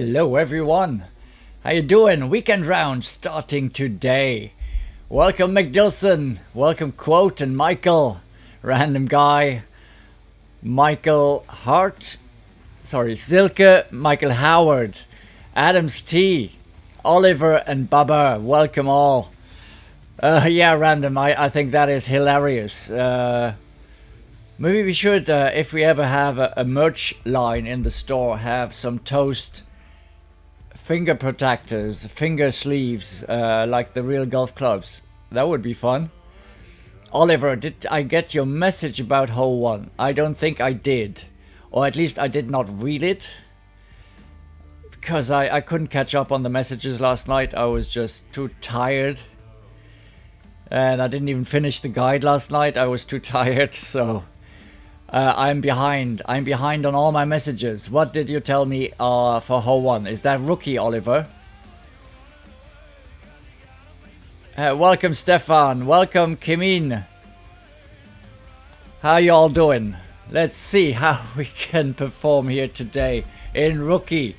Hello everyone, how you doing? Weekend round starting today. Welcome McDilson, welcome Quote and Michael, Random Guy, Michael Hart, Silke, Michael Howard, Adams T, Oliver and Baba, welcome all. Yeah, Random, I think that is hilarious. Maybe we should, if we ever have a merch line in the store, have some toast finger protectors, finger sleeves, like the real golf clubs. That would be fun. Oliver, did I get your message about hole 1? I don't think I did. Or at least I did not read it. Because I couldn't catch up on the messages last night. I was just too tired. And I didn't even finish the guide last night. I was too tired, so... I'm behind. I'm behind on all my messages. What did you tell me for hole 1? Is that rookie, Oliver? Welcome, Stefan. Welcome, Kimin. How y'all doing? Let's see how we can perform here today in rookie.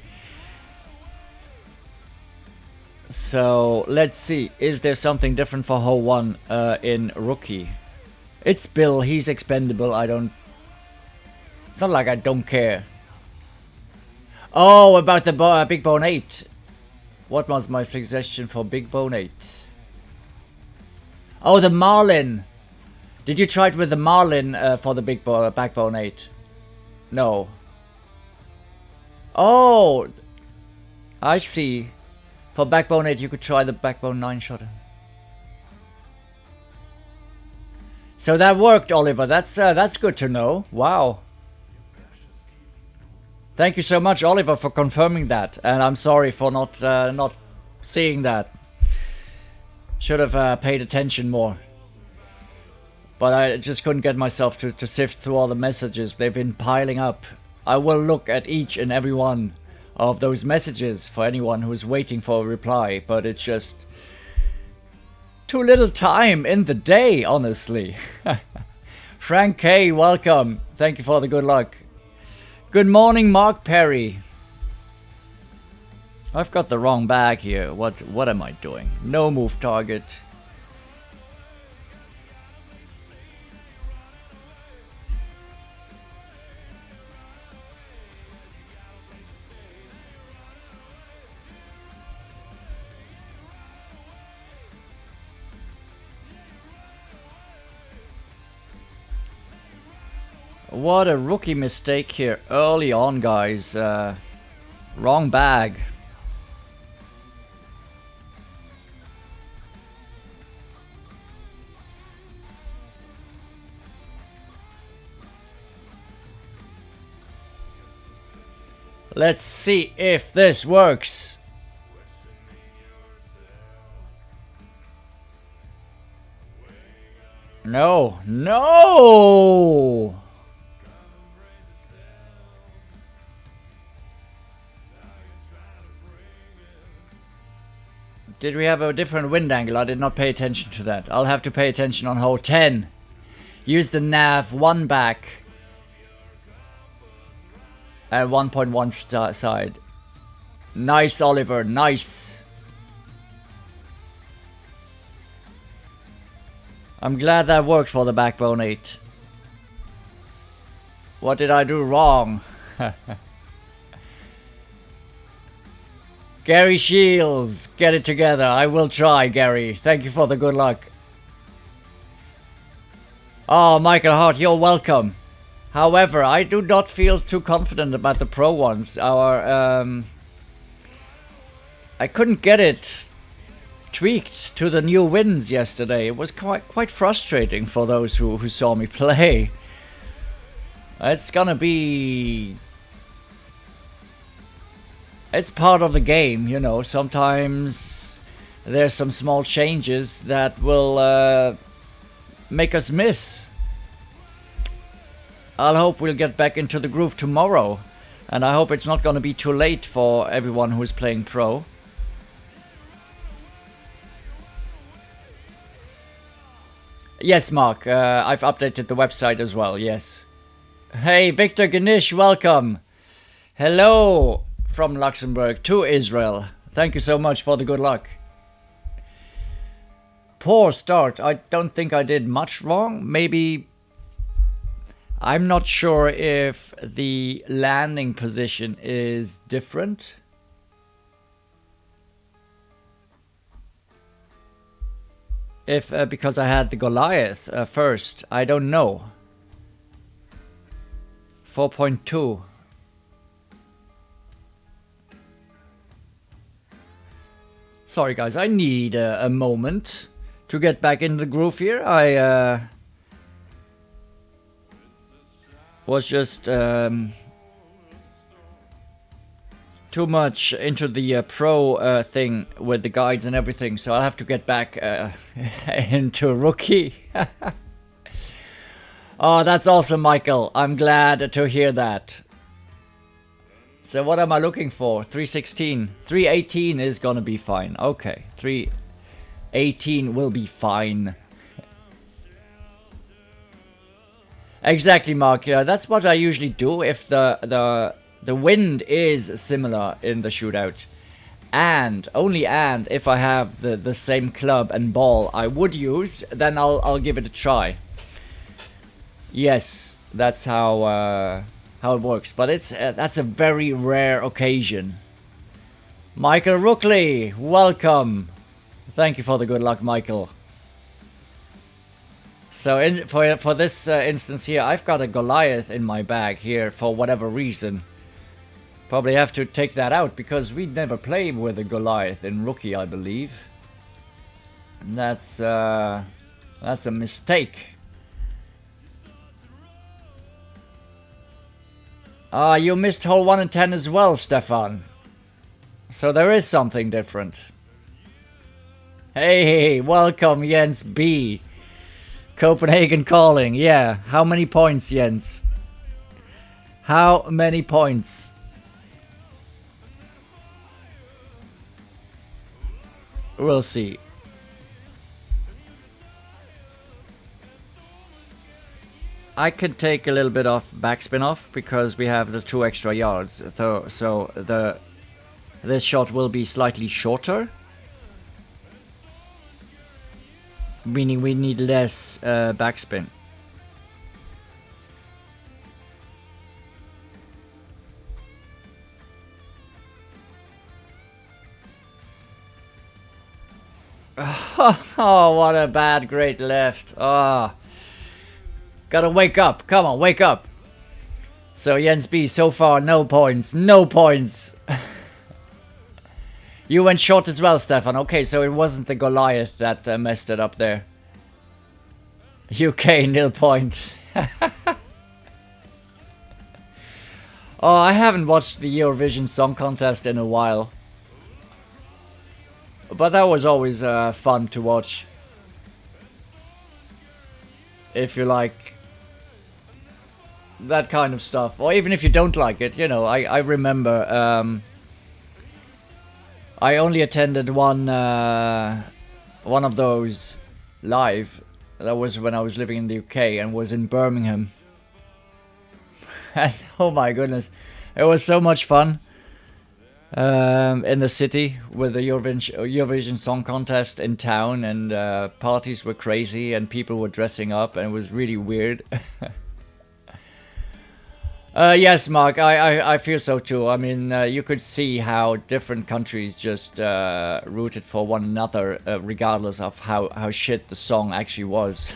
So, let's see. Is there something different for hole 1 in rookie? It's Bill. He's expendable. It's not like I don't care. Oh, about the Big Bone 8. What was my suggestion for Big Bone 8? Oh, the Marlin. Did you try it with the Marlin for the Backbone 8? No. Oh, I see. For Backbone 8, you could try the Backbone 9 shotter. So that worked, Oliver. That's good to know. Wow. Thank you so much, Oliver, for confirming that, and I'm sorry for not seeing that. Should have paid attention more, but I just couldn't get myself to sift through all the messages. They've been piling up. I will look at each and every one of those messages for anyone who's waiting for a reply, but it's just too little time in the day, honestly. Frank K, welcome. Thank you for the good luck. Good morning, Mark Perry. I've got the wrong bag here. What am I doing? No move target. What a rookie mistake here early on, guys. Wrong bag. Let's see if this works. No, no! Did we have a different wind angle? I did not pay attention to that. I'll have to pay attention on hole 10. Use the nav 1 back. And 1.1 side. Nice, Oliver. Nice. I'm glad that worked for the Backbone 8. What did I do wrong? Gary Shields, get it together. I will try, Gary. Thank you for the good luck. Oh, Michael Hart, you're welcome. However, I do not feel too confident about the pro ones. I couldn't get it tweaked to the new wins yesterday. It was quite frustrating for those who saw me play. It's gonna be... It's part of the game, you know. Sometimes there's some small changes that will make us miss. I'll hope we'll get back into the groove tomorrow. And I hope it's not going to be too late for everyone who is playing pro. Yes, Mark. I've updated the website as well, yes. Hey, Victor Ganesh, welcome. Hello. from Luxembourg to Israel. Thank you so much for the good luck. Poor start. I don't think I did much wrong. Maybe... I'm not sure if the landing position is different. If because I had the Goliath first. I don't know. 4.2. Sorry guys, I need a moment to get back in the groove here. I was just too much into the pro thing with the guides and everything, so I'll have to get back into rookie. Oh, that's awesome, Michael. I'm glad to hear that. So what am I looking for? 316. 318 is gonna be fine. Okay, 318 will be fine. Exactly, Mark. Yeah, that's what I usually do if the wind is similar in the shootout. And, only and, if I have the same club and ball I would use, then I'll give it a try. Yes, that's how it works. But it's that's a very rare occasion. Michael Rookley, welcome. Thank you for the good luck, Michael. So for this instance here, I've got a Goliath in my bag here for whatever reason. Probably have to take that out because we never played with a Goliath in rookie, I believe. And that's a mistake. Ah, you missed hole 1 and 10 as well, Stefan. So there is something different. Hey, welcome, Jens B. Copenhagen calling, yeah. How many points, Jens? How many points? We'll see. I could take a little bit of backspin off because we have the 2 extra yards. So this shot will be slightly shorter. Meaning we need less backspin. Oh, what a bad great left. Oh. Gotta wake up. Come on, wake up. So Jens B, so far, no points. No points. You went short as well, Stefan. Okay, so it wasn't the Goliath that messed it up there. UK, 0 point. Oh, I haven't watched the Eurovision Song Contest in a while. But that was always fun to watch. If you like that kind of stuff. Or even if you don't like it, you know, I remember... I only attended one of those live. That was when I was living in the UK and was in Birmingham. And oh my goodness, it was so much fun in the city with the Eurovision Song Contest in town, and parties were crazy and people were dressing up and it was really weird. Yes, Mark, I feel so too. I mean, you could see how different countries just rooted for one another, regardless of how shit the song actually was.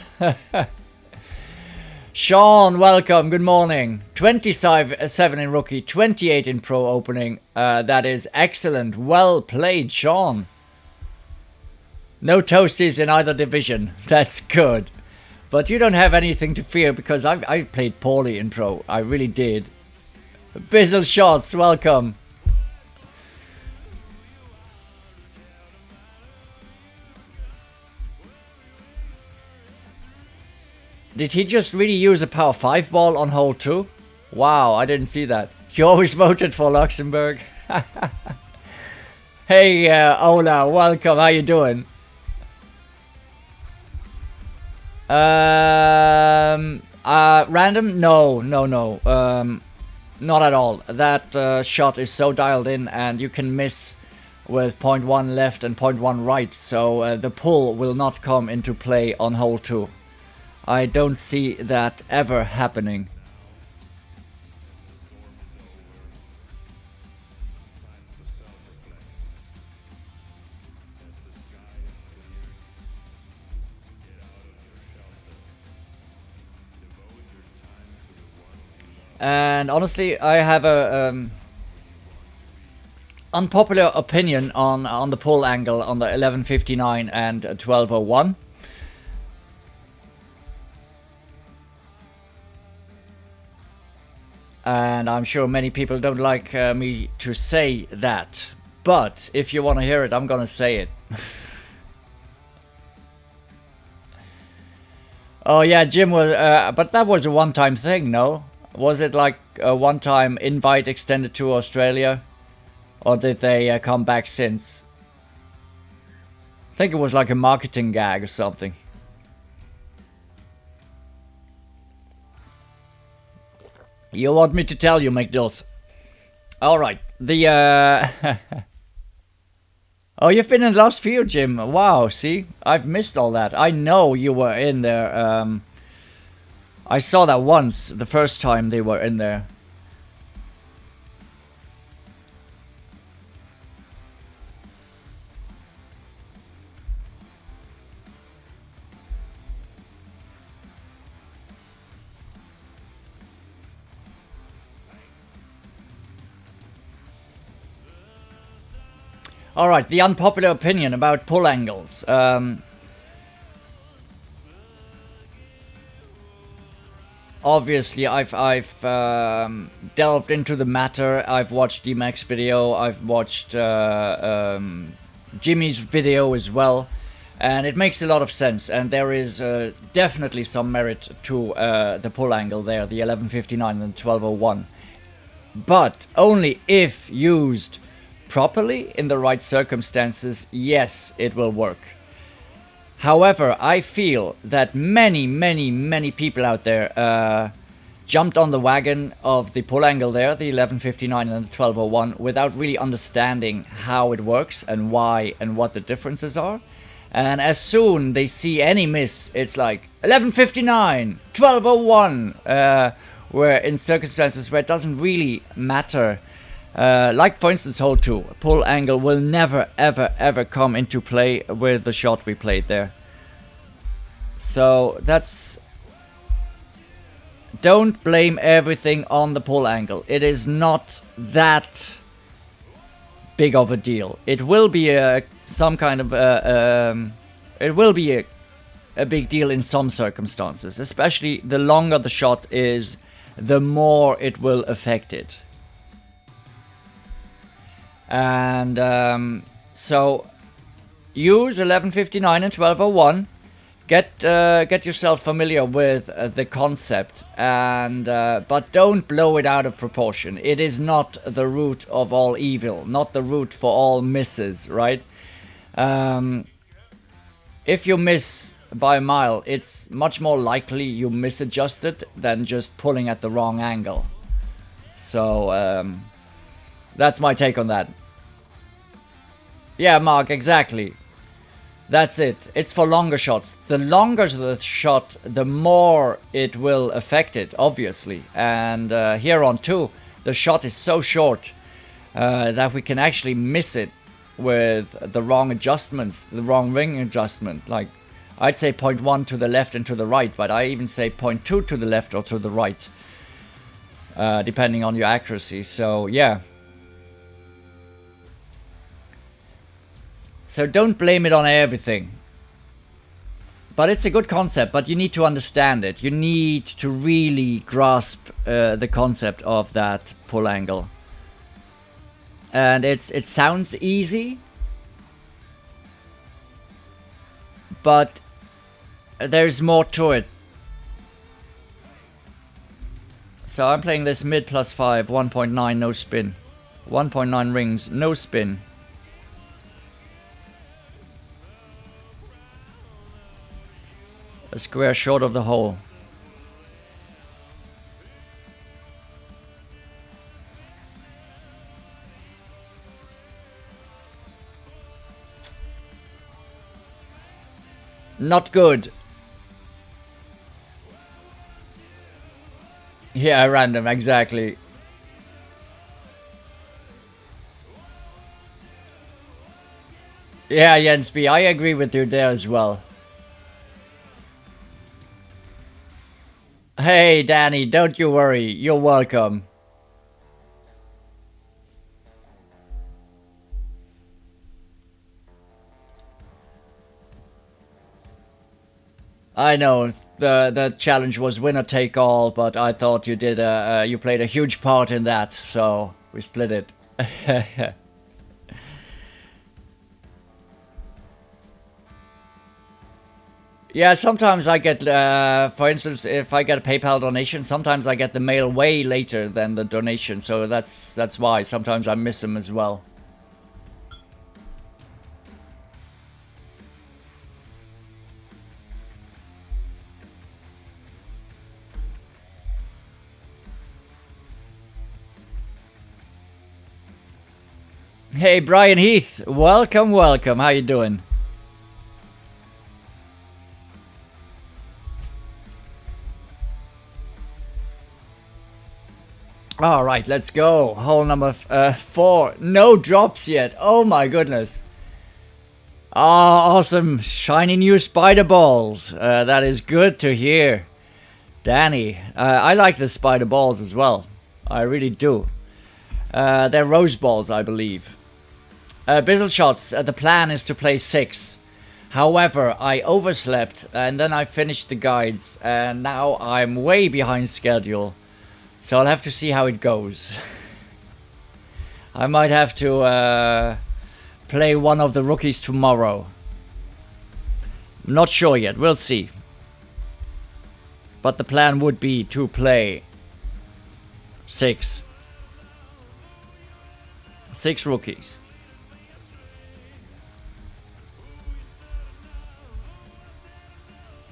Sean, welcome, good morning. 27 in rookie, 28 in pro opening. That is excellent. Well played, Sean. No toasties in either division. That's good. But you don't have anything to fear because I played poorly in pro. I really did. Bizzle Shots, welcome. Did he just really use a power 5 ball on hole 2? Wow, I didn't see that. You always voted for Luxembourg. Hey, Ola, welcome. How you doing? Random? No. Not at all. That shot is so dialed in, and you can miss with 0.1 left and 0.1 right, so the pull will not come into play on hole 2. I don't see that ever happening. And honestly, I have a unpopular opinion on the pull angle on the 11:59 and 12:01. And I'm sure many people don't like me to say that. But if you want to hear it, I'm gonna say it. Oh yeah, Jim was, but that was a one-time thing, no? Was it like a one-time invite extended to Australia? Or did they come back since? I think it was like a marketing gag or something. You want me to tell you, McDills? Alright, the Oh, you've been in the last few, Jim. Wow, see? I've missed all that. I know you were in there. I saw that once, the first time they were in there. Alright, the unpopular opinion about pull angles. Obviously, I've delved into the matter. I've watched D-Mac's video. I've watched Jimmy's video as well. And it makes a lot of sense. And there is definitely some merit to the pull angle there, the 11:59 and 12:01. But only if used properly in the right circumstances, yes, it will work. However, I feel that many people out there jumped on the wagon of the pull angle there, the 11:59 and the 12:01, without really understanding how it works and why and what the differences are. And as soon they see any miss, it's like 11:59, 12:01, where in circumstances where it doesn't really matter. Like for instance hole 2, pull angle will never ever come into play with the shot we played there. So that's... Don't blame everything on the pull angle. It is not that big of a deal. It will be some kind of it will be a big deal in some circumstances, especially the longer the shot is, the more it will affect it. And so use 11:59 and 12:01. Get yourself familiar with the concept, and but don't blow it out of proportion. It is not the root of all evil, not the root for all misses, right? If you miss by a mile, it's much more likely you misadjusted than just pulling at the wrong angle. So that's my take on that. Yeah, Mark, exactly. That's it. It's for longer shots. The longer the shot, the more it will affect it, obviously. And here on 2, the shot is so short that we can actually miss it with the wrong adjustments, the wrong ring adjustment. Like, I'd say 0.1 to the left and to the right, but I even say 0.2 to the left or to the right, depending on your accuracy. So, yeah. So don't blame it on everything. But it's a good concept, but you need to understand it. You need to really grasp the concept of that pull angle. And it sounds easy, but there's more to it. So I'm playing this mid +5, 1.9 no spin. 1.9 rings, no spin. A square short of the hole. Not good. Yeah, random, exactly. Yeah, Jens B, I agree with you there as well. Hey, Danny, don't you worry. You're welcome. I know the challenge was winner take all, but I thought you did you played a huge part in that, so we split it. Yeah, sometimes I get, for instance, if I get a PayPal donation, sometimes I get the mail way later than the donation, so that's why sometimes I miss them as well. Hey, Brian Heath, welcome, welcome. How you doing? All right, let's go. Hole number 4. No drops yet. Oh my goodness. Oh, awesome. Shiny new spider balls. That is good to hear. Danny, I like the spider balls as well. I really do. They're rose balls, I believe. Bizzle shots, the plan is to play 6. However, I overslept and then I finished the guides and now I'm way behind schedule. So I'll have to see how it goes. I might have to play one of the rookies tomorrow. Not sure yet, we'll see. But the plan would be to play 6. 6 rookies.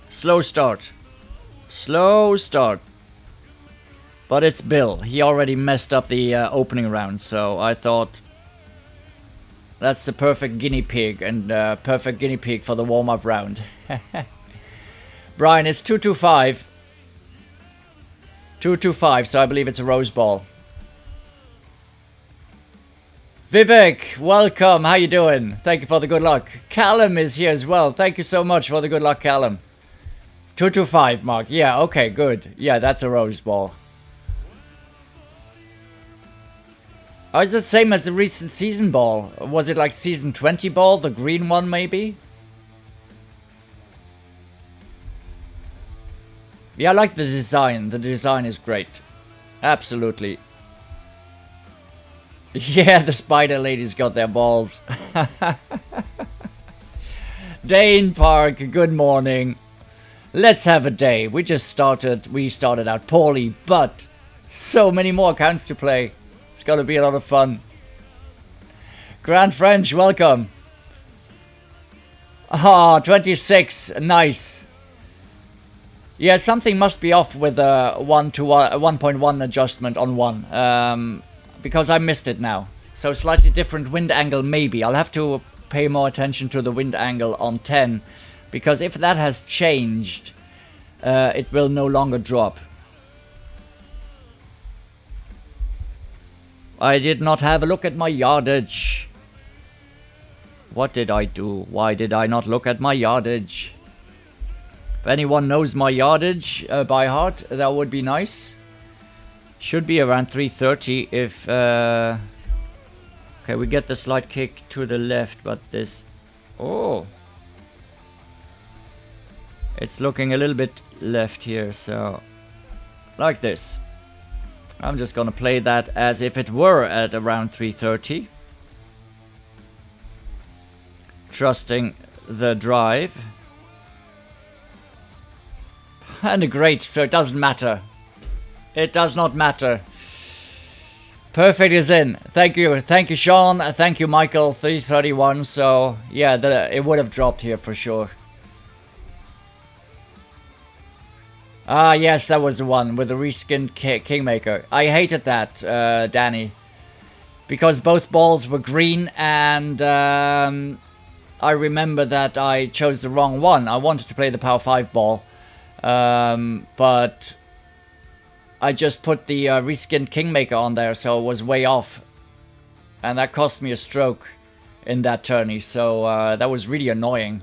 Slow start. Slow start. But it's Bill. He already messed up the opening round, so I thought that's the perfect guinea pig and perfect guinea pig for the warm-up round. Brian, it's 225. 225, so I believe it's a rose ball. Vivek, welcome. How you doing? Thank you for the good luck. Callum is here as well. Thank you so much for the good luck, Callum. 225, Mark. Yeah, okay, good. Yeah, that's a rose ball. Oh, it's the same as the recent season ball. Was it like season 20 ball, the green one maybe? Yeah, I like the design. The design is great. Absolutely. Yeah, the spider ladies got their balls. Dane Park, good morning. Let's have a day. We started out poorly, but so many more accounts to play. It's gonna be a lot of fun. Grand French, welcome. Ah, 26, nice. Yeah, something must be off with a 1.1 adjustment on 1. Because I missed it now. So slightly different wind angle maybe. I'll have to pay more attention to the wind angle on 10. Because if that has changed, it will no longer drop. I did not have a look at my yardage. What did I do? Why did I not look at my yardage? If anyone knows my yardage by heart, that would be nice. Should be around 330 if... Okay, we get the slight kick to the left, but this... Oh! It's looking a little bit left here, so... Like this. I'm just gonna play that as if it were at around 330. Trusting the drive. And a great, so it doesn't matter. It does not matter. Perfect is in. Thank you, Sean. Thank you, Michael. 331. So yeah, it would have dropped here for sure. Ah, yes, that was the one with the reskinned Kingmaker. I hated that, Danny, because both balls were green and I remember that I chose the wrong one. I wanted to play the power 5 ball, but I just put the reskinned Kingmaker on there, so it was way off. And that cost me a stroke in that tourney, so that was really annoying.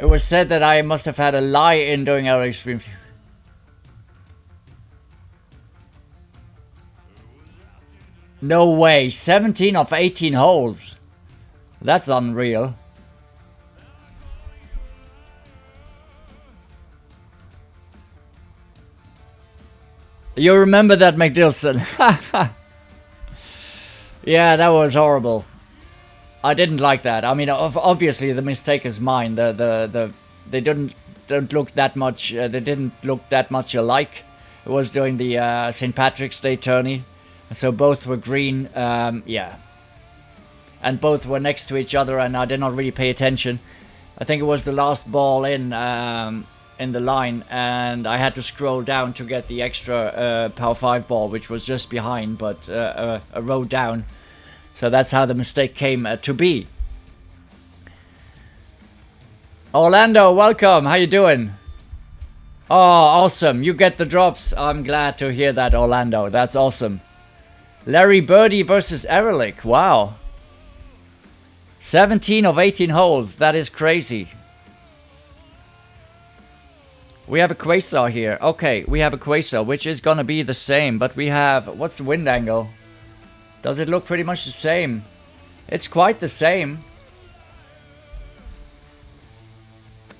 It was said that I must have had a lie-in during our extreme. No way, 17 of 18 holes. That's unreal. You remember that, McDilson? Yeah, that was horrible. I didn't like that. I mean, obviously the mistake is mine. They don't look that much. They didn't look that much alike. It was during the St. Patrick's Day tourney, so both were green. Yeah, and both were next to each other, and I did not really pay attention. I think it was the last ball in the line, and I had to scroll down to get the extra power 5 ball, which was just behind, but a row down. So that's how the mistake came to be. Orlando, welcome. How you doing? Oh, awesome. You get the drops. I'm glad to hear that, Orlando. That's awesome. Larry Birdie versus Ehrlich. Wow. 17 of 18 holes. That is crazy. We have a Quasar here. Okay, we have a Quasar, which is going to be the same. But we have... What's the wind angle? Does it look pretty much the same? It's quite the same.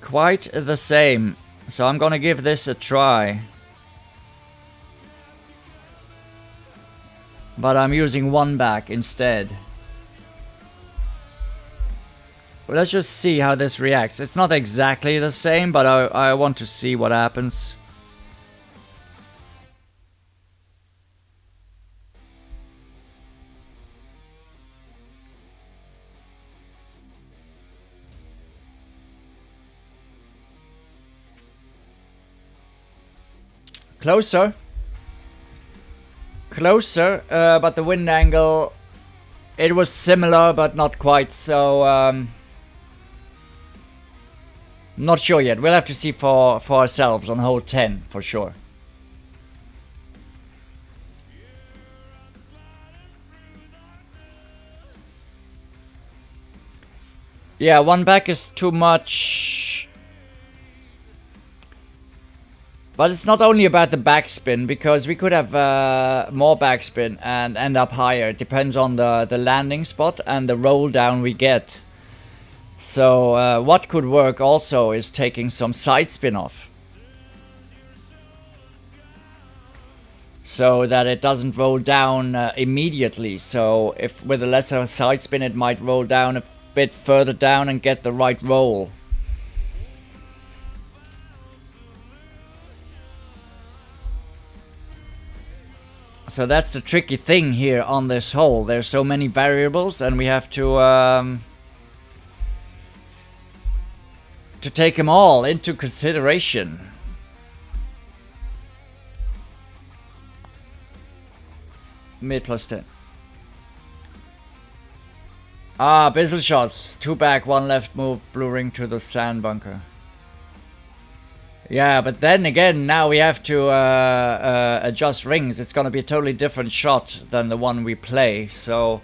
Quite the same. So I'm gonna give this a try. But I'm using one back instead. Well, let's just see how this reacts. It's not exactly the same, but I want to see what happens. Closer. Closer, but the wind angle, it was similar, but not quite, so not sure yet. We'll have to see for ourselves on hole 10, for sure. Yeah, one back is too much. But it's not only about the backspin, because we could have more backspin and end up higher. It depends on the landing spot and the roll down we get. So what could work also is taking some side spin off. So that it doesn't roll down immediately. So if with a lesser side spin it might roll down a bit further down and get the right roll. So that's the tricky thing here on this hole. There's so many variables and we have to take them all into consideration. Mid plus 10. Ah, Bizzle shots. 2 back, 1 left move, blue ring to the sand bunker. Yeah, but then again, now we have to adjust rings. It's going to be a totally different shot than the one we play. So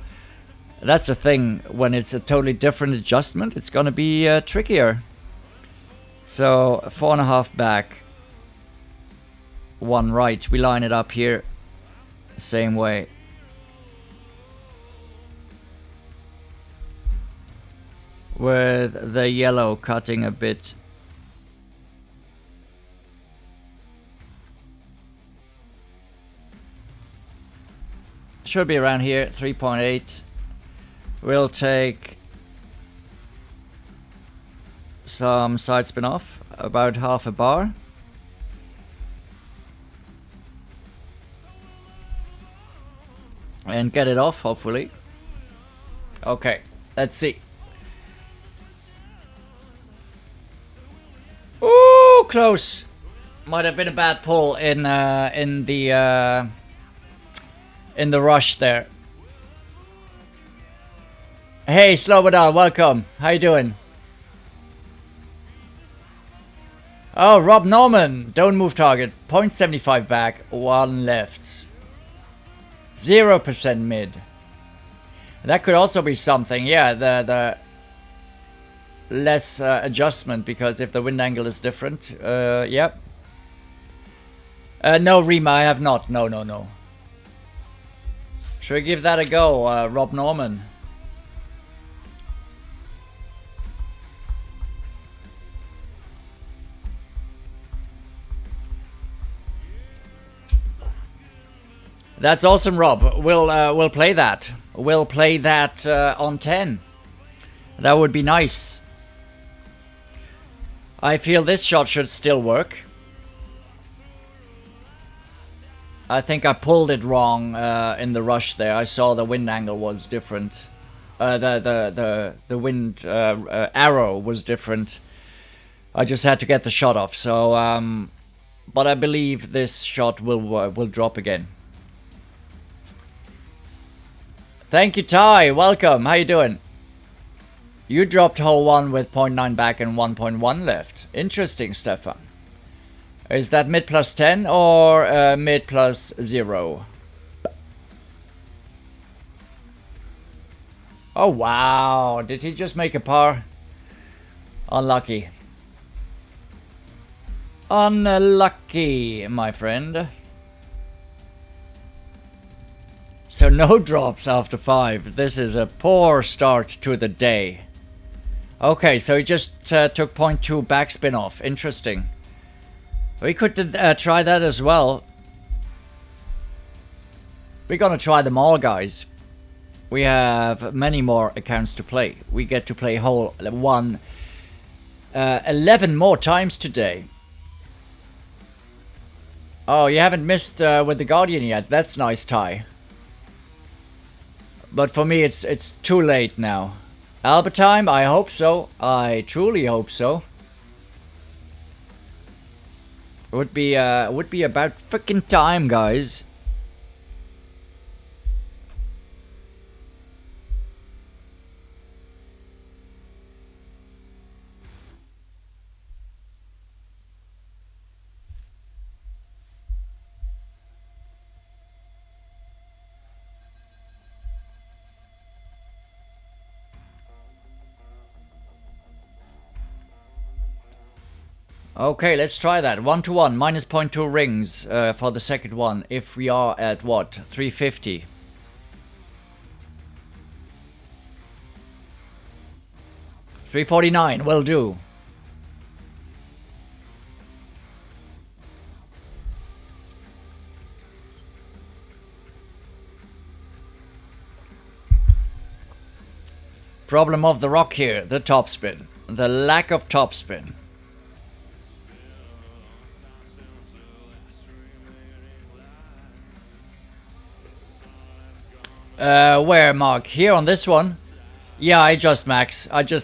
that's the thing. When it's a totally different adjustment, it's going to be trickier. So 4.5 back, 1 right. We line it up here. Same way. With the yellow cutting a bit. Should be around here, 3.8. We'll take some side spin off, about half a bar. And get it off, hopefully. Okay, let's see. so close. Might have been a bad pull in the rush there. Hey, Slobodal, welcome. How you doing? Oh, Rob Norman, don't move target. 0.75 back, 1 left. 0% mid. That could also be something. Yeah, the less adjustment, because if the wind angle is different. Yep. No, Rima, I have not. No. Should we give that a go, Rob Norman? That's awesome, Rob. We'll play that. We'll play that on 10. That would be nice. I feel this shot should still work. I think I pulled it wrong in the rush there. I saw the wind angle was different. The wind arrow was different. I just had to get the shot off. So, but I believe this shot will drop again. Thank you, Ty. Welcome. How you doing? You dropped hole 1 with 0.9 back and 1.1 left. Interesting, Stefan. Is that mid plus 10 or mid plus 0? Oh, wow. Did he just make a par? Unlucky. Unlucky, my friend. So no drops after 5. This is a poor start to the day. Okay, so he just took 0.2 backspin off. Interesting. We could try that as well. We're gonna try them all, guys. We have many more accounts to play. We get to play hole 1 11 more times today. Oh, you haven't missed with the Guardian yet. That's nice, Ty. But for me, it's too late now. Albert time? I hope so. I truly hope so. Would be about freaking time, guys. Okay, let's try that. 1-1, minus 0.2 rings for the second one. If we are at what? 350. $349 will do. Problem of the rock here, the topspin. The lack of topspin. Where, Mark? Here on this one? Yeah, I just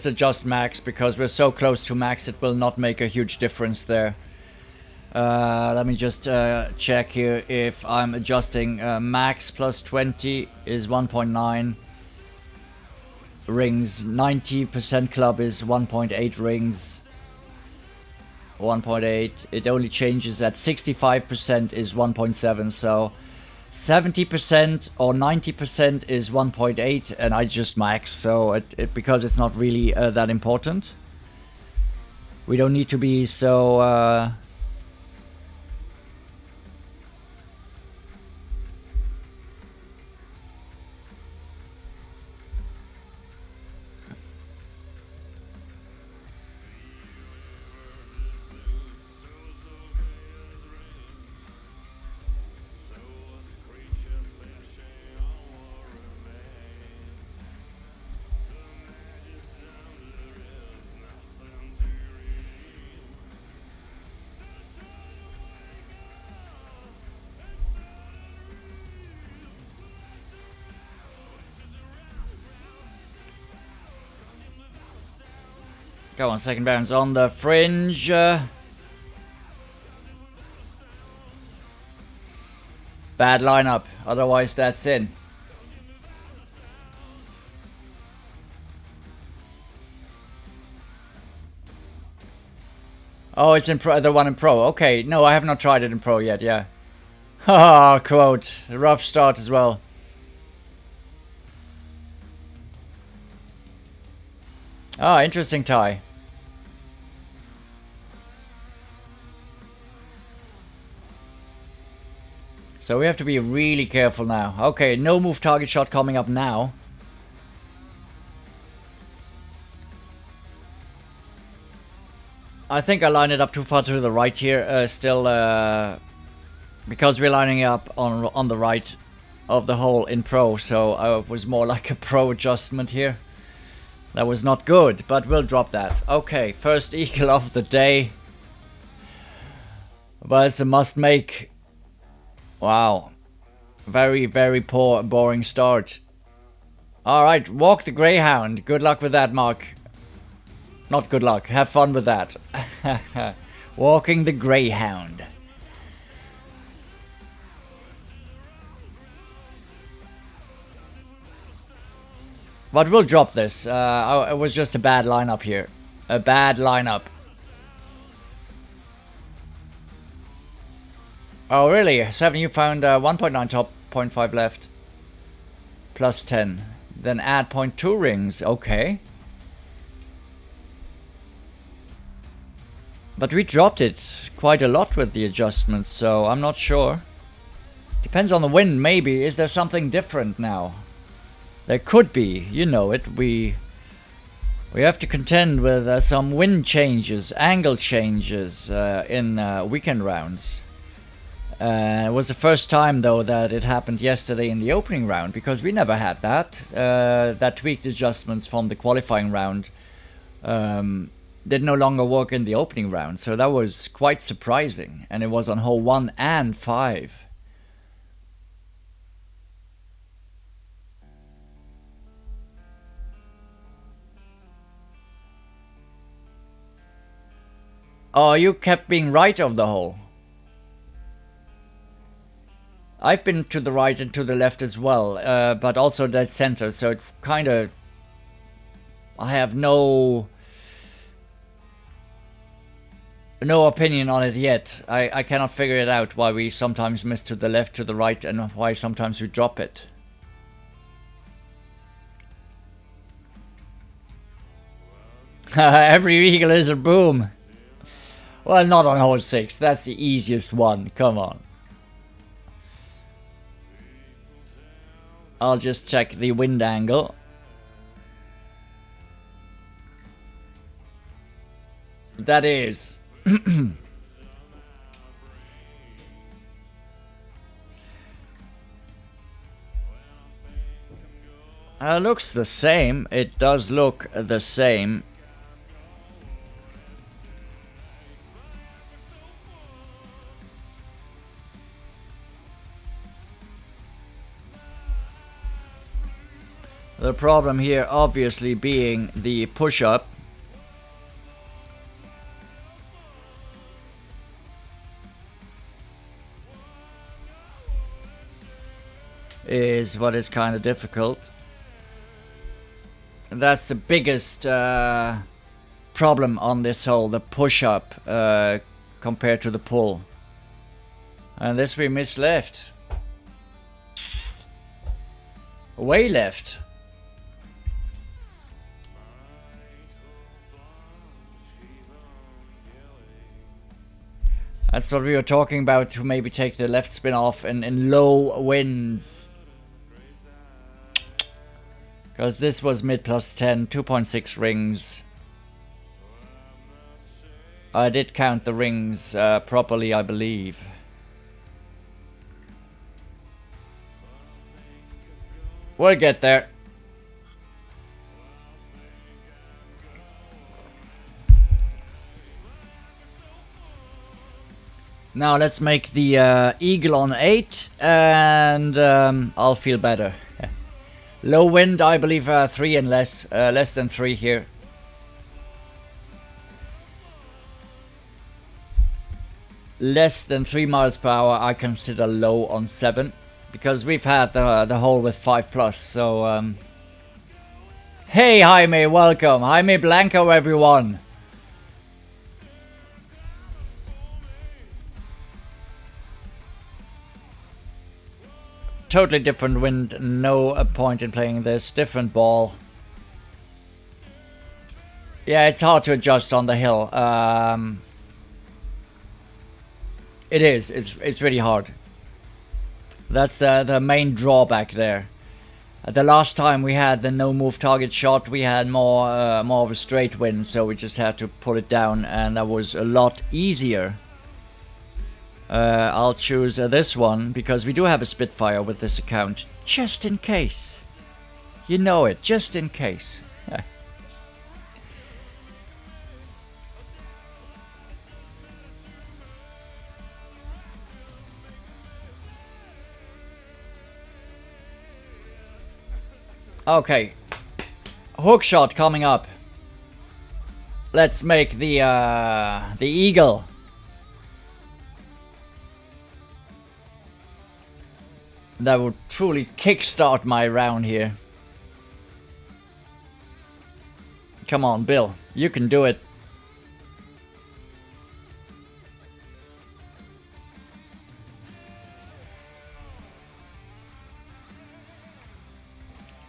adjust max because we're so close to max it will not make a huge difference there. Let me just check here if I'm adjusting max plus 20 is 1.9 rings, 90% club is 1.8 rings, 1.8. It only changes at 65% is 1.7, so 70% or 90% is 1.8, and I just max, so because it's not really that important. We don't need to be so Go on, second bounce on the fringe. Bad lineup, otherwise that's in. Oh, it's in pro, the one in pro. Okay, no, I have not tried it in pro yet, yeah. Haha, quote. Rough start as well. Ah, interesting tie. So we have to be really careful now. Okay, no move target shot coming up now. I think I lined it up too far to the right here. Still, because we're lining up on the right of the hole in pro, so it was more like a pro adjustment here. That was not good, but we'll drop that. Okay, first eagle of the day. But it's a must make. Wow. Very, very poor, boring start. Alright, walk the Greyhound. Good luck with that, Mark. Not good luck. Have fun with that. Walking the Greyhound. But we'll drop this. It was just a bad lineup here. A bad lineup. Oh, really? 7, you found 1.9 top, 0.5 left. Plus 10. Then add 0.2 rings. Okay. But we dropped it quite a lot with the adjustments, so I'm not sure. Depends on the wind, maybe. Is there something different now? There could be. You know it. We have to contend with some wind changes, angle changes in weekend rounds. It was the first time, though, that it happened yesterday in the opening round, because we never had that. That tweaked adjustments from the qualifying round did no longer work in the opening round, so that was quite surprising. And it was on hole 1 and 5. Oh, you kept being right of the hole. I've been to the right and to the left as well, but also dead center, so it kind of... I have no opinion on it yet. I cannot figure it out, why we sometimes miss to the left, to the right, and why sometimes we drop it. Every eagle is a boom. Well, not on hole 6. That's the easiest one. Come on. I'll just check the wind angle. That is. Looks the same. It does look the same. The problem here obviously being the push-up. Is what is kind of difficult. That's the biggest problem on this hole, the push-up compared to the pull. And this we missed left. Way left. That's what we were talking about, to maybe take the left spin off in low winds. Because this was mid plus 10, 2.6 rings. I did count the rings properly, I believe. We'll get there. Now let's make the eagle on 8, and I'll feel better. Low wind, I believe 3 and less than 3 here. less than 3 miles per hour, I consider low on 7. Because we've had the hole with 5+, so... Hey, Jaime, welcome. Jaime Blanco, everyone. Totally different wind. No point in playing this. Different ball. Yeah, it's hard to adjust on the hill. It is. It's really hard. That's the main drawback there. The last time we had the no move target shot, we had more of a straight wind, so we just had to pull it down, and that was a lot easier. I'll choose this one because we do have a Spitfire with this account, just in case. You know it, just in case. Okay, hook shot coming up. Let's make the eagle. That would truly kickstart my round here. Come on, Bill, you can do it.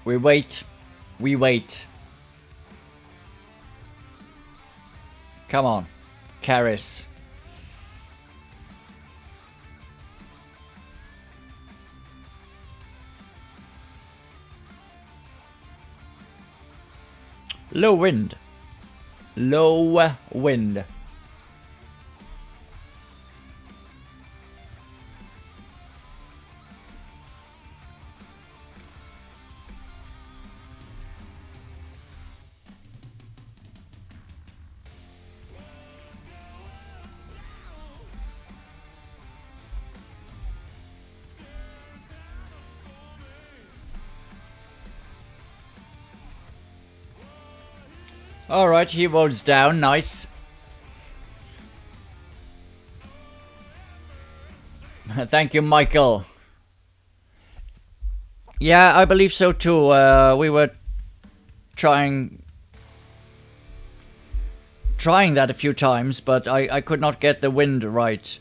We wait. We wait. Come on, Karis. Low wind. Low wind. Alright, he rolls down, nice. Thank you, Michael. Yeah, I believe so too. We were trying that a few times, but I could not get the wind right.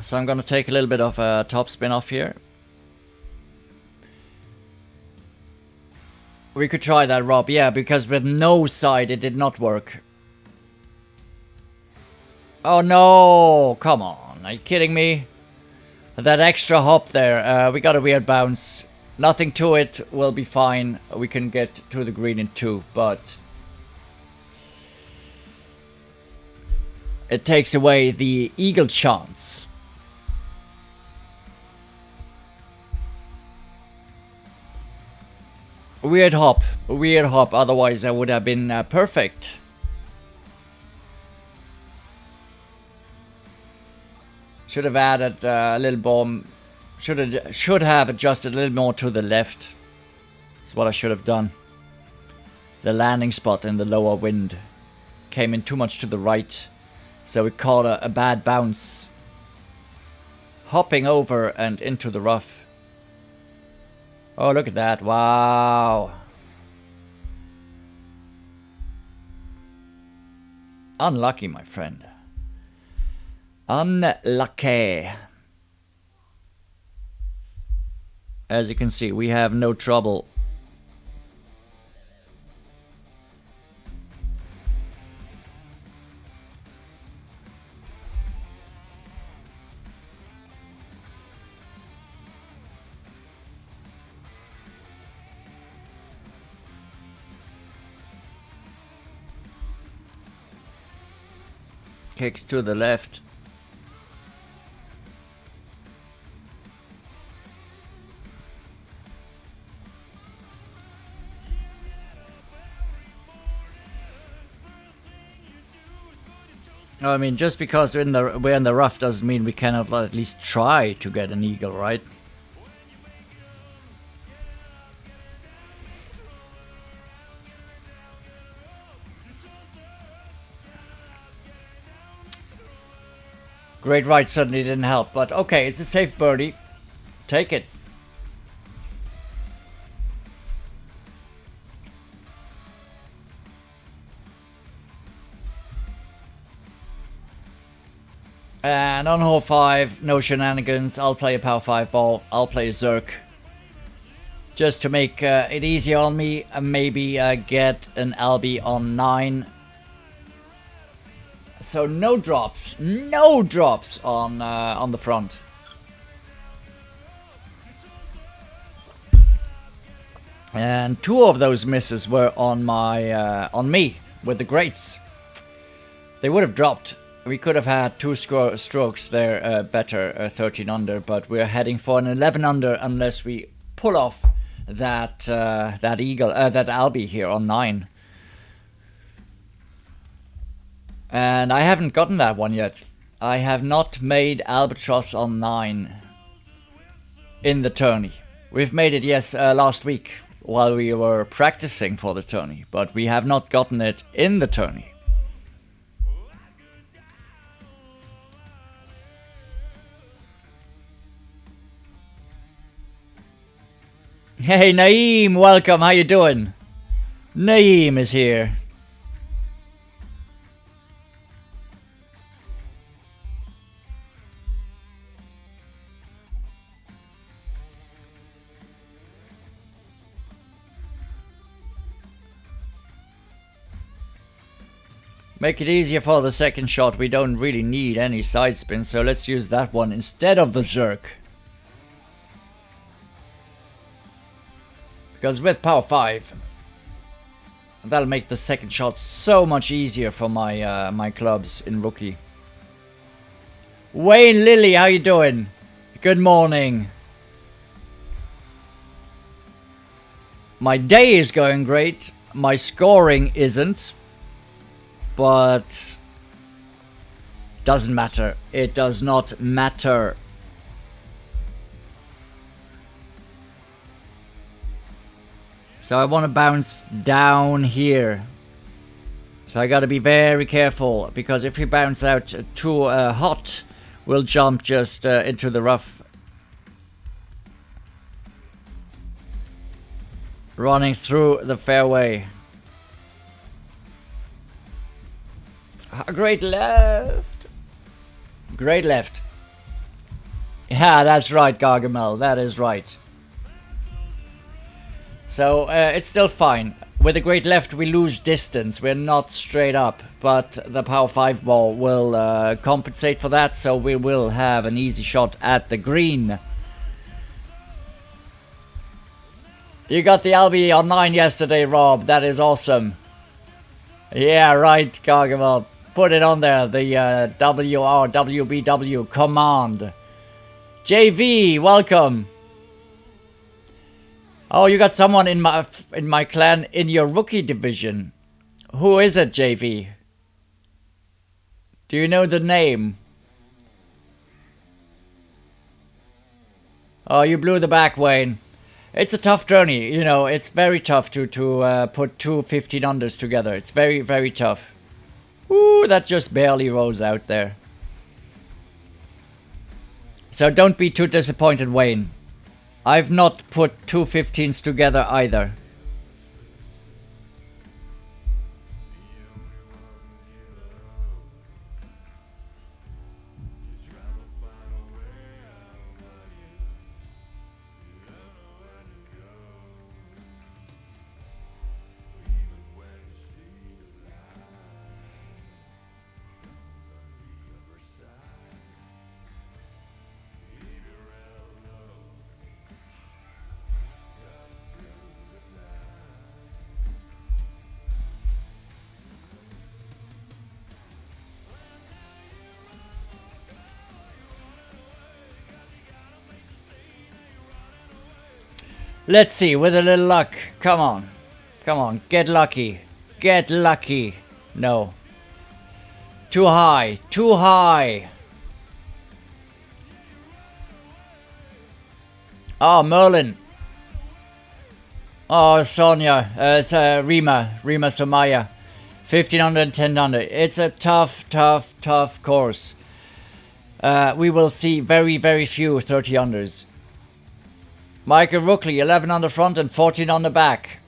So I'm gonna take a little bit of a top spin off here. We could try that, Rob. Yeah, because with no side it did not work. Oh no! Come on, are you kidding me? That extra hop there, we got a weird bounce. Nothing to it, we'll be fine. We can get to the green in 2, but... it takes away the eagle chance. Weird hop, otherwise that would have been perfect. Should have added a little bomb. Should have adjusted a little more to the left. That's what I should have done. The landing spot in the lower wind came in too much to the right, so we caught a bad bounce. Hopping over and into the rough. Oh, look at that. Wow. Unlucky, my friend. Unlucky. As you can see, we have no trouble. Kicks to the left. I mean, just because we're in the rough doesn't mean we cannot at least try to get an eagle, right? Great right certainly didn't help, but okay, it's a safe birdie. Take it. And on hole 5, no shenanigans. I'll play a power 5 ball. I'll play a Zerk. Just to make it easier on me, and maybe get an LB on 9. So no drops. No drops on the front. And 2 of those misses were on me with the greats. They would have dropped. We could have had 2 strokes there better, 13 under, but we're heading for an 11 under unless we pull off that eagle, that Albie here on 9. And I haven't gotten that one yet. I have not made Albatross on 9 in the tourney. We've made it, yes, last week while we were practicing for the tourney, but we have not gotten it in the tourney. Hey Naeem, welcome, how you doing? Naeem is here. Make it easier for the second shot, we don't really need any side spin, so let's use that one instead of the Zerk. Because with power 5, that'll make the second shot so much easier for my my clubs in rookie. Wayne Lilly, how you doing? Good morning. My day is going great. My scoring isn't. But doesn't matter. It does not matter. So I want to bounce down here. So I got to be very careful, because if we bounce out too hot, we'll jump just into the rough. Running through the fairway. Great left. Great left. Yeah, that's right, Gargamel. That is right. So it's still fine. With a great left, we lose distance. We're not straight up. But the power 5 ball will compensate for that. So we will have an easy shot at the green. You got the LB on 9 yesterday, Rob. That is awesome. Yeah, right, Gargamel. Put it on there. The WRWBW command. JV, welcome. Oh, you got someone in my clan in your rookie division. Who is it, JV? Do you know the name? Oh, you blew the back, Wayne. It's a tough journey, you know. It's very tough to put 2 15 unders together. It's very, very tough. Ooh, that just barely rolls out there. So don't be too disappointed, Wayne. I've not put 2 15s together either. Let's see, with a little luck. Come on. Come on, get lucky. Get lucky. No. Too high. Too high. Oh, Merlin. Oh, Sonia. It's Rima Somaya. 15 under and 10 under. It's a tough course. we will see very, very few 30 unders. Michael Rookley, 11 on the front and 14 on the back.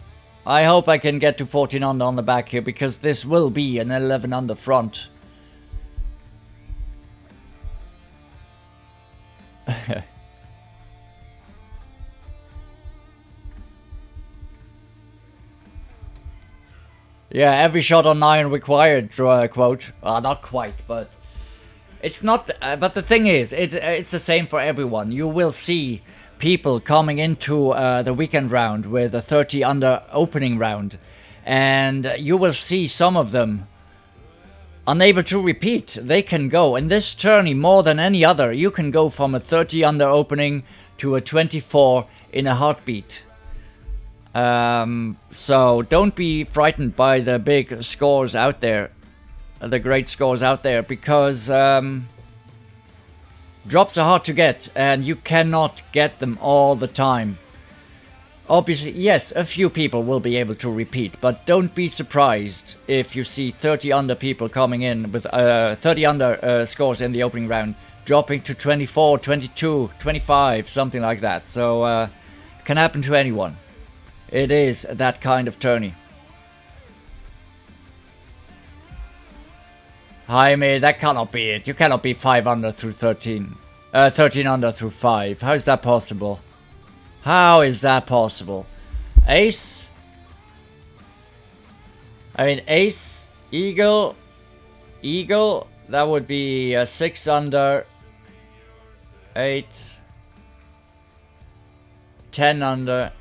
I hope I can get to 14 under on the back here, because this will be an 11 on the front. Yeah, every shot on 9 required, quote. Not quite, but it's not. But the thing is, it's the same for everyone. You will see people coming into the weekend round with a 30 under opening round, and you will see some of them unable to repeat. They can go in this tourney more than any other. You can go from a 30 under opening to a 24 in a heartbeat. So don't be frightened by the big scores out there, the great scores out there, because drops are hard to get and you cannot get them all the time. Obviously, yes, a few people will be able to repeat, but don't be surprised if you see 30 under people coming in with 30 under scores in the opening round, dropping to 24, 22, 25, something like that. So can happen to anyone. It is that kind of tourney. Jaime, that cannot be it. You cannot be 5 under through 13. 13 under through 5. How is that possible? How is that possible? Ace? I mean, ace, eagle, that would be 6 under, 8, 10 under.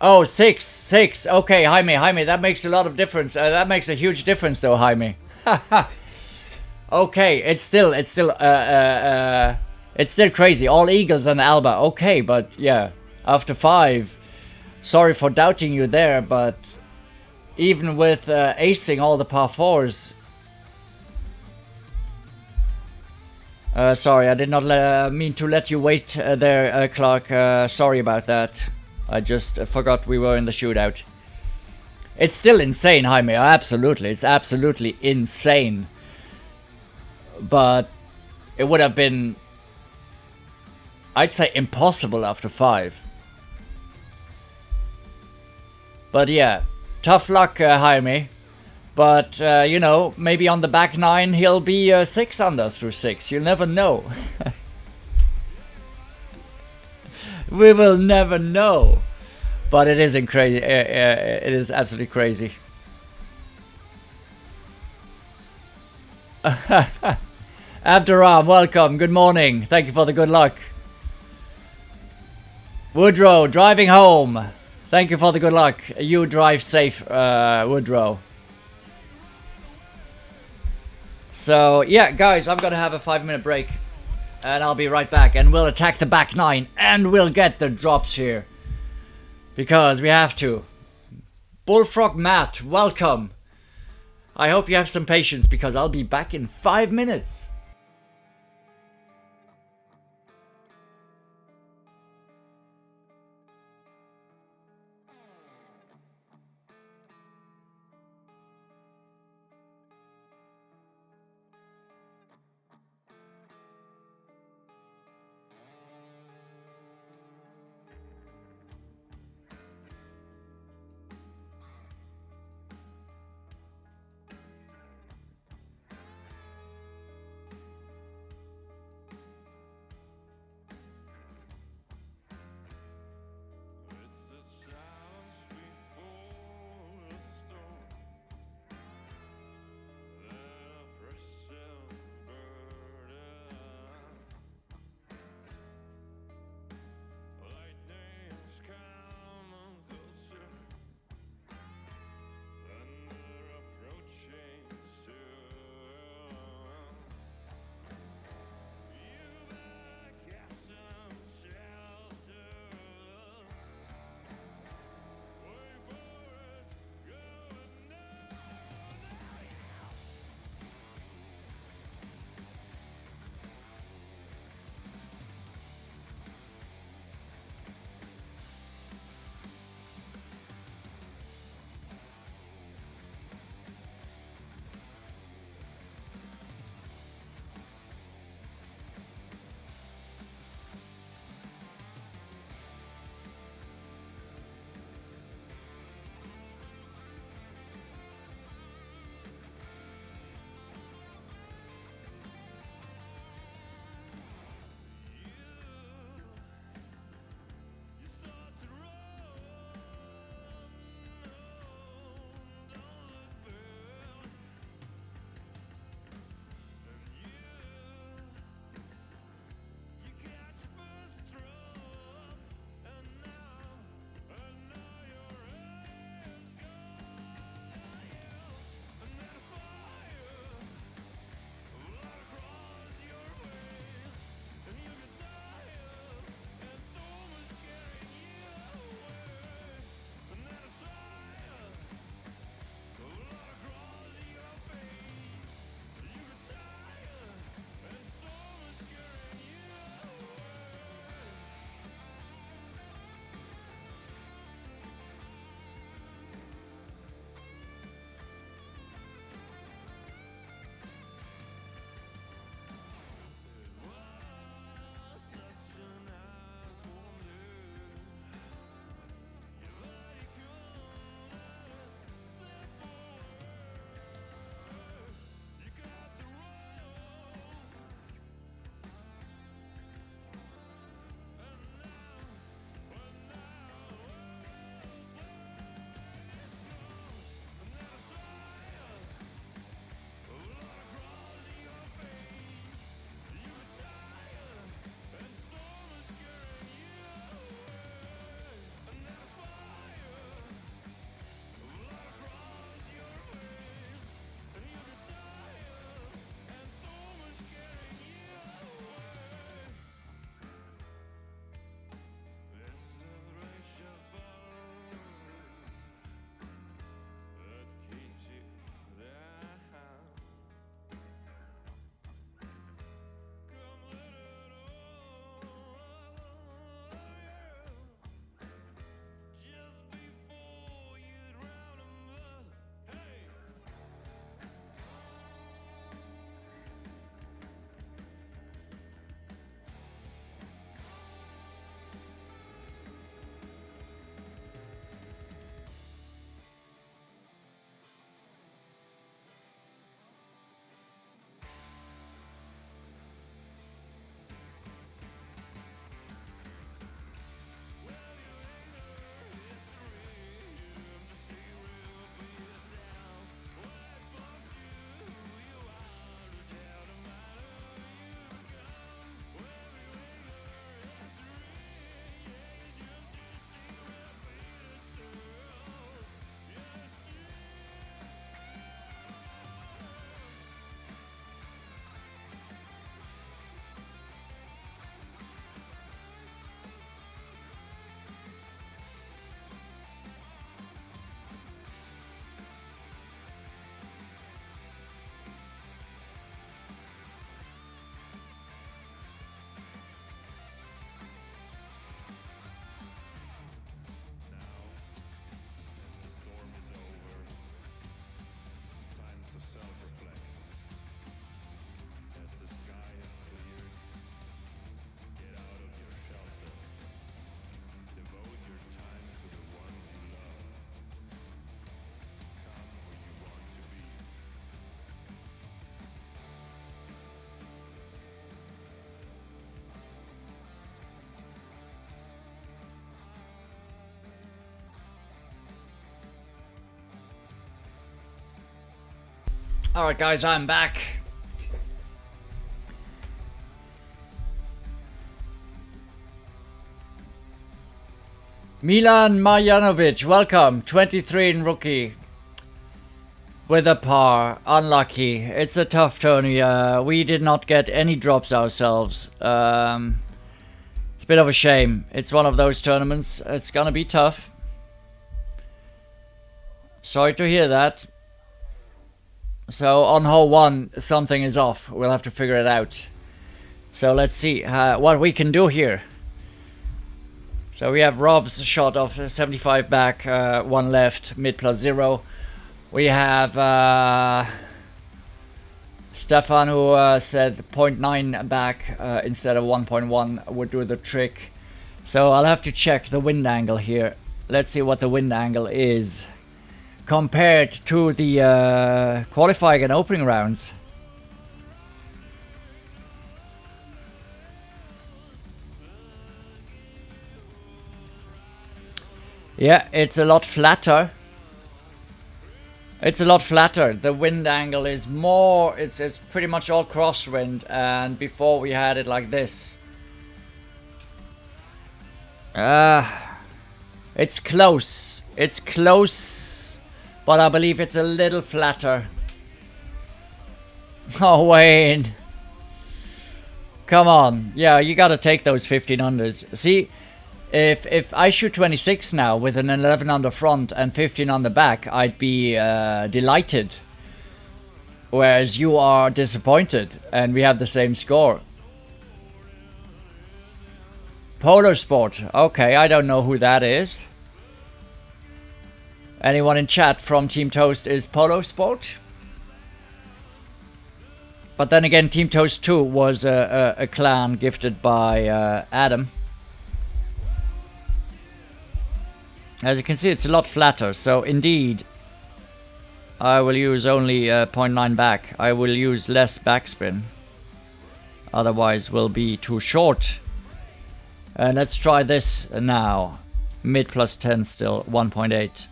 Oh, 6. Okay, Jaime, that makes a lot of difference. That makes a huge difference, though, Jaime. Okay, it's still crazy. All eagles and Alba. Okay, but yeah, after 5, sorry for doubting you there, but even with acing all the par 4s. Sorry, I did not mean to let you wait there, Clark. Sorry about that. I just forgot we were in the shootout. It's still insane, Jaime. Absolutely. It's absolutely insane. But it would have been, I'd say, impossible after 5. But yeah, tough luck, Jaime. But, you know, maybe on the back 9 he'll be 6 under through 6. You'll never know. We will never know. But it is crazy. It is absolutely crazy. Abduram, welcome. Good morning. Thank you for the good luck. Woodrow, driving home. Thank you for the good luck. You drive safe, Woodrow. So, yeah, guys, I'm going to have a 5-minute break. And I'll be right back, and we'll attack the back 9, and we'll get the drops here. Because we have to. Bullfrog Matt, welcome. I hope you have some patience, because I'll be back in 5 minutes. Alright guys, I'm back. Milan Marjanovic, welcome. 23 in rookie. With a par. Unlucky. It's a tough tourney. We did not get any drops ourselves. It's a bit of a shame. It's one of those tournaments. It's gonna be tough. Sorry to hear that. So on hole 1, something is off. We'll have to figure it out. So let's see what we can do here. So we have Rob's shot of 75 back, 1 left, mid plus 0. We have Stefan who said 0.9 back instead of 1.1 would do the trick. So I'll have to check the wind angle here. Let's see what the wind angle is compared to the qualifying and opening rounds. Yeah, it's a lot flatter. It's a lot flatter. The wind angle is more, it's pretty much all crosswind, and before we had it like this. It's close. It's close, but I believe it's a little flatter. Oh, Wayne. Come on. Yeah, you gotta take those 15 unders. See, if I shoot 26 now with an 11 on the front and 15 on the back, I'd be delighted. Whereas you are disappointed, and we have the same score. Polo Sport. Okay, I don't know who that is. Anyone in chat from Team Toast is Polo Sport? But then again, Team Toast 2 was a clan gifted by Adam. As you can see, it's a lot flatter, so indeed I will use only 0.9 back. I will use less backspin. Otherwise we'll be too short. Let's try this now. Mid plus 10 still, 1.8.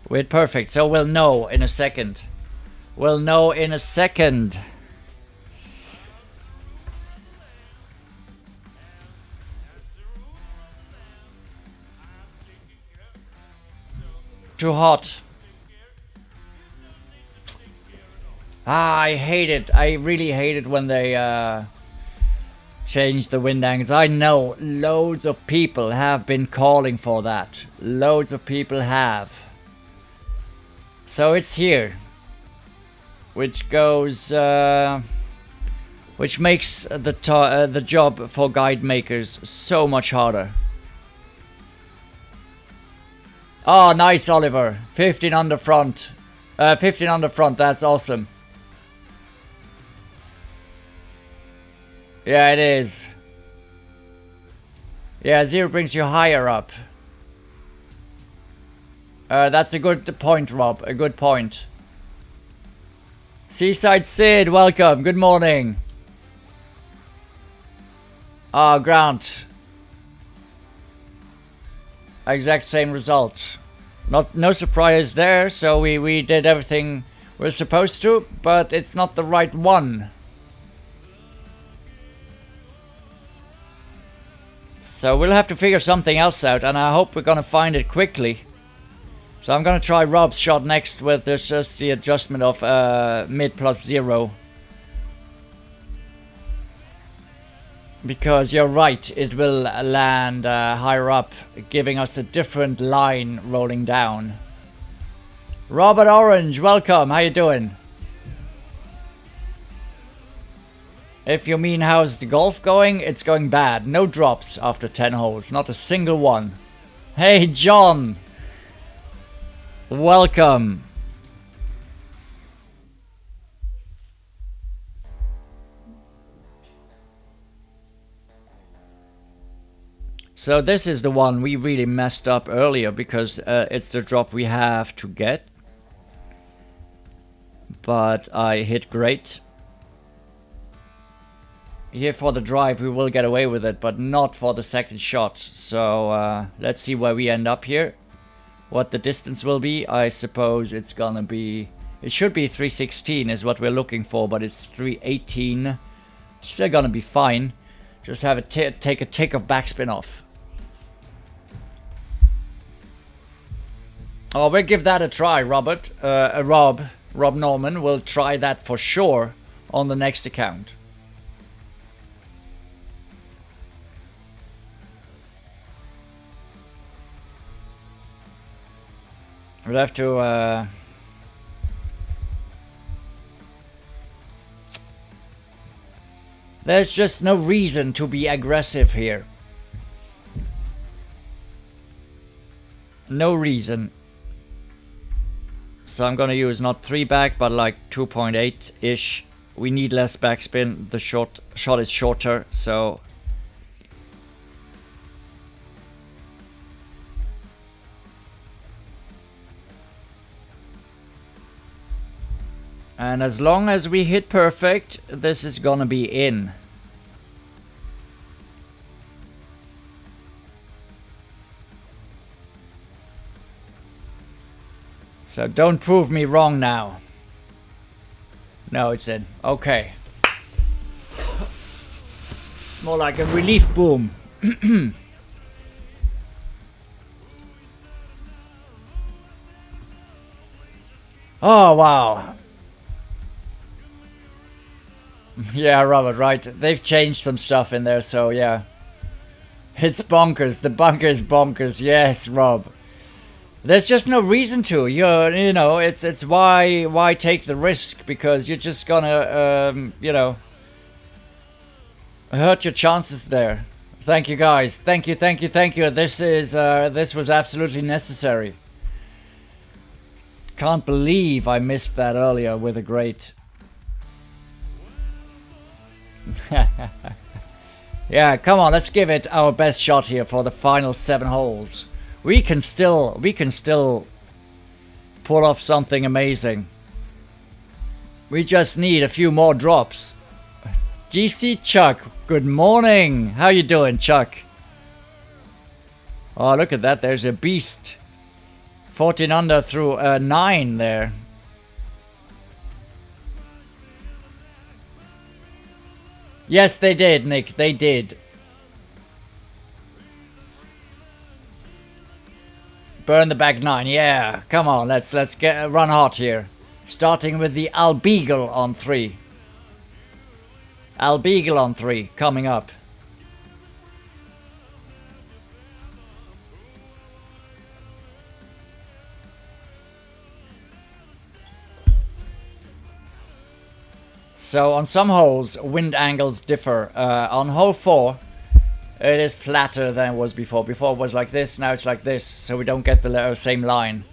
Wait, perfect. So we'll know in a second. We'll know in a second. Too hot. I hate it. I really hate it when they change the wind angles. I know loads of people have been calling for that. Loads of people have. So it's here. Which goes, which makes the job for guide makers so much harder. Oh, nice, Oliver. 15 on the front. 15 on the front. That's awesome. Yeah, it is. Yeah, 0 brings you higher up. That's a good point, Rob. A good point. Seaside Sid, welcome. Good morning. Ah, Grant. Exact same result. No surprise there. So we did everything we're supposed to, but it's not the right one. So we'll have to figure something else out, and I hope we're gonna find it quickly. So I'm gonna try Rob's shot next with just the adjustment of mid plus 0. Because you're right, it will land higher up, giving us a different line rolling down. Robert Orange, welcome, how you doing? If you mean how's the golf going, it's going bad. No drops after 10 holes, not a single one. Hey John! Welcome. So this is the one we really messed up earlier because it's the drop we have to get. But I hit great. here for the drive, we will get away with it, but not for the second shot. So let's see where we end up here. What the distance will be. I suppose it's gonna be... It should be 316 is what we're looking for, but it's 318. Still gonna be fine. Just have it take a tick of backspin off. Oh, we'll give that a try, Robert. Rob Norman will try that for sure on the next account. We'll have to... There's just no reason to be aggressive here. No reason. So I'm gonna use not 3 back, but like 2.8-ish. We need less backspin. The shot is shorter, so... And as long as we hit perfect, this is gonna be in. So don't prove me wrong now. No, it's in. Okay. It's more like a relief boom. Oh, wow. Yeah, Robert, right. They've changed some stuff in there, so yeah. It's bonkers. The bunker is bonkers. Yes, Rob. There's just no reason to. You know, it's why take the risk, because you're just gonna you know, hurt your chances there. Thank you, guys. Thank you. This was absolutely necessary. Can't believe I missed that earlier with a great. Yeah, come on, let's give it our best shot here for the final 7 holes. We can still pull off something amazing. We just need a few more drops. GC Chuck, good morning. How you doing, Chuck? Oh, look at that. There's a beast. 14 under through 9 there. Yes, they did, Nick. They did. Burn the back 9. Yeah, come on. Let's get run hot here. Starting with the Albeagle on 3. Albeagle on 3 coming up. So on some holes, wind angles differ. On hole 4, it is flatter than it was before. Before it was like this, now it's like this, so we don't get the same line.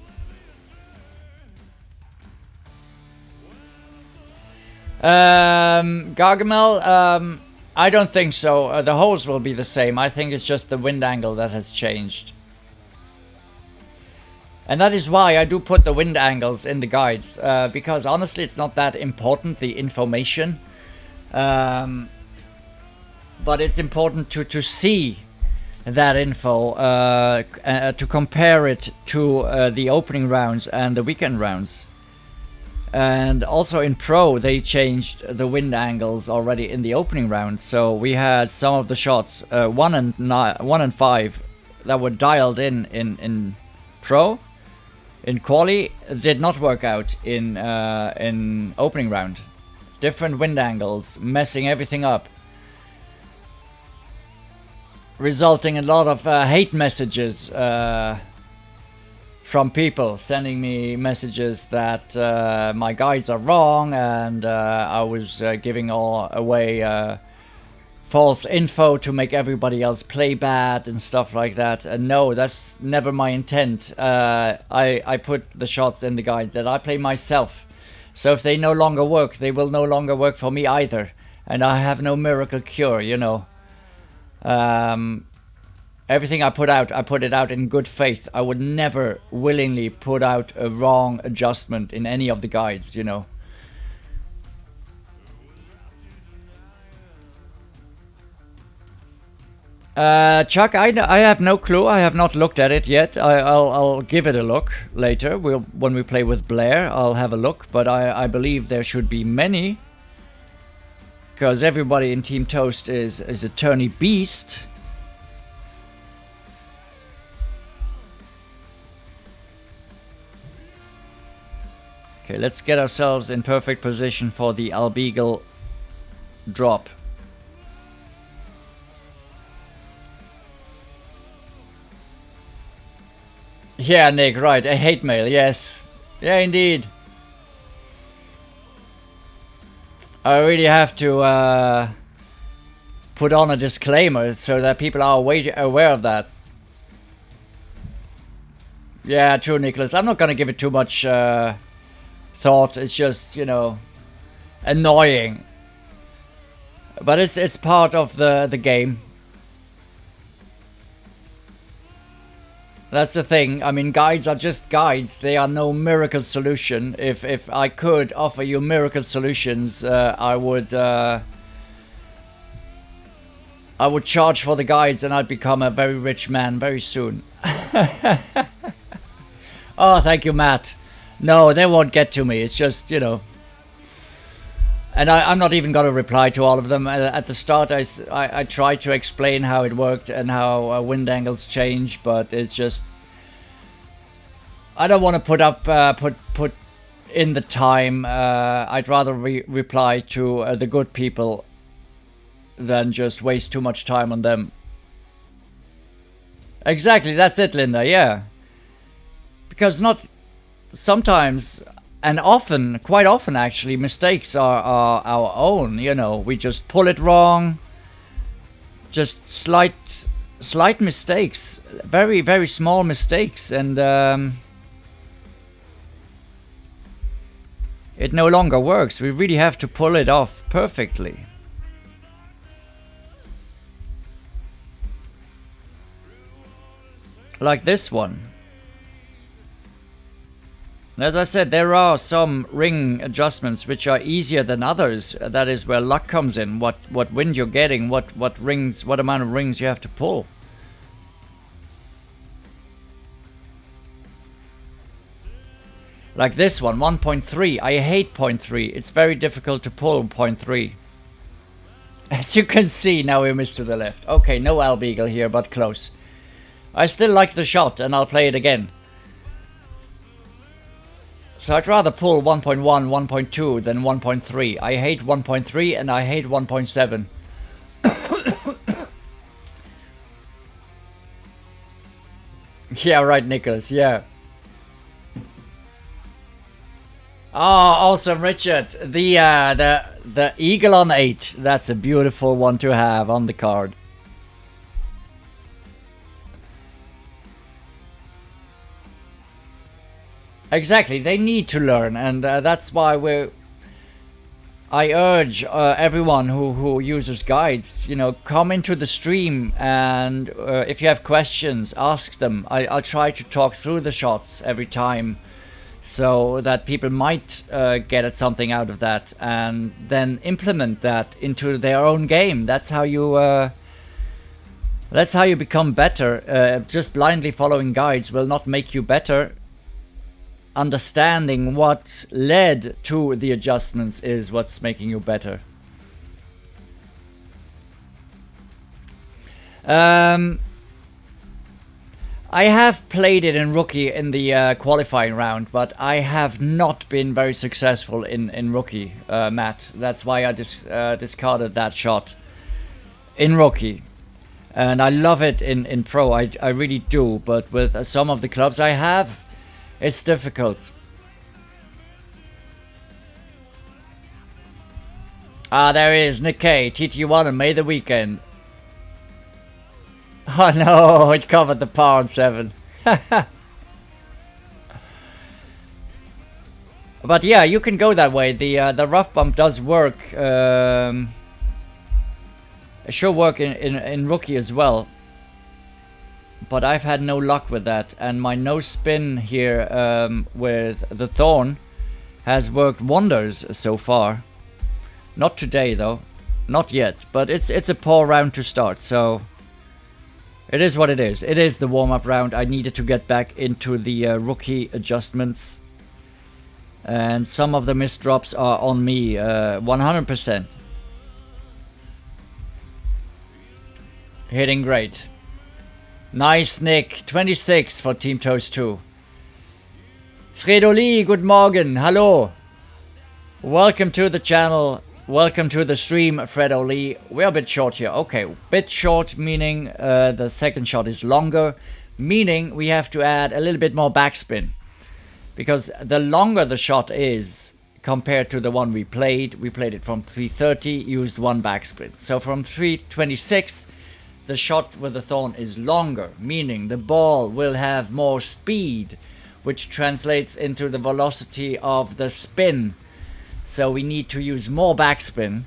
Gargamel, I don't think so. The holes will be the same. I think it's just the wind angle that has changed. And that is why I do put the wind angles in the guides, because honestly it's not that important, the information. But it's important to see that info, to compare it to the opening rounds and the weekend rounds. And also in Pro, they changed the wind angles already in the opening round. So we had some of the shots, 1 and 5, that were dialed in Pro. In quali, did not work out in opening round. Different wind angles, messing everything up. Resulting in a lot of hate messages from people sending me messages that my guides are wrong and I was giving all away false info to make everybody else play bad and stuff like that. And no, that's never my intent. I put the shots in the guide that I play myself. So if they no longer work, they will no longer work for me either. And I have no miracle cure, you know. Everything I put it out in good faith. I would never willingly put out a wrong adjustment in any of the guides, you know. Chuck, I have no clue. I have not looked at it yet. I'll give it a look later. When we play with Blair, I'll have a look. But I believe there should be many, because everybody in Team Toast is a tourney beast. Okay, let's get ourselves in perfect position for the Albeagle drop. Yeah, Nick, right. A hate mail, yes. Yeah, indeed. I really have to put on a disclaimer so that people are aware of that. Yeah, true, Nicholas. I'm not going to give it too much thought. It's just, you know, annoying. But it's part of the game. That's the thing. I mean, guides are just guides. They are no miracle solution. If I could offer you miracle solutions, I would charge for the guides, and I'd become a very rich man very soon. Oh, thank you, Matt. No, they won't get to me. It's just, you know. And I'm not even going to reply to all of them. At the start, I tried to explain how it worked and how wind angles change, but it's just... I don't want to put in the time. I'd rather reply to the good people than just waste too much time on them. Exactly, that's it, Linda, yeah. Because sometimes... And often, quite often actually, mistakes are our own, you know. We just pull it wrong. Just slight mistakes. Very, very small mistakes. And it no longer works. We really have to pull it off perfectly. Like this one. As I said, there are some ring adjustments which are easier than others. That is where luck comes in. What wind you're getting, what rings, what amount of rings you have to pull. Like this one, 1.3. I hate 0.3. It's very difficult to pull 0.3. As you can see, now we missed to the left. Okay, no Albeagle here, but close. I still like the shot, and I'll play it again. So I'd rather pull 1.1, 1.2 than 1.3. I hate 1.3 and I hate 1.7. Yeah, right, Nicholas, yeah. Oh, awesome, Richard. The Eagle on 8. That's a beautiful one to have on the card. Exactly, they need to learn, and that's why I urge everyone who uses guides, you know, come into the stream, and if you have questions, ask them. I'll try to talk through the shots every time, so that people might get at something out of that, and then implement that into their own game. That's how you become better. Just blindly following guides will not make you better. Understanding what led to the adjustments is what's making you better. I have played it in Rookie in the qualifying round, but I have not been very successful in Rookie, Matt. That's why I discarded that shot in Rookie. And I love it in Pro, I really do, but with some of the clubs I have, it's difficult. Ah, there is Nick K, TT1 and May the Weekend. Oh no, it covered the par on 7. But yeah, you can go that way. The rough bump does work. It should work in Rookie as well. But I've had no luck with that, and my no spin here with the Thorn has worked wonders so far. Not today though, not yet, but it's a poor round to start, so It is what it is. It is the warm-up round. I needed to get back into the rookie adjustments. And some of the missed drops are on me, 100%. Hitting great. Nice, Nick. 26 for Team Toast 2. Fredoli, good morgen. Hallo. Welcome to the channel. Welcome to the stream, Fredoli. We're a bit short here. Okay, bit short meaning the second shot is longer, meaning we have to add a little bit more backspin. Because the longer the shot is compared to the one we played it from 330, used one backspin. So from 326, the shot with the thorn is longer, meaning the ball will have more speed, which translates into the velocity of the spin. So we need to use more backspin.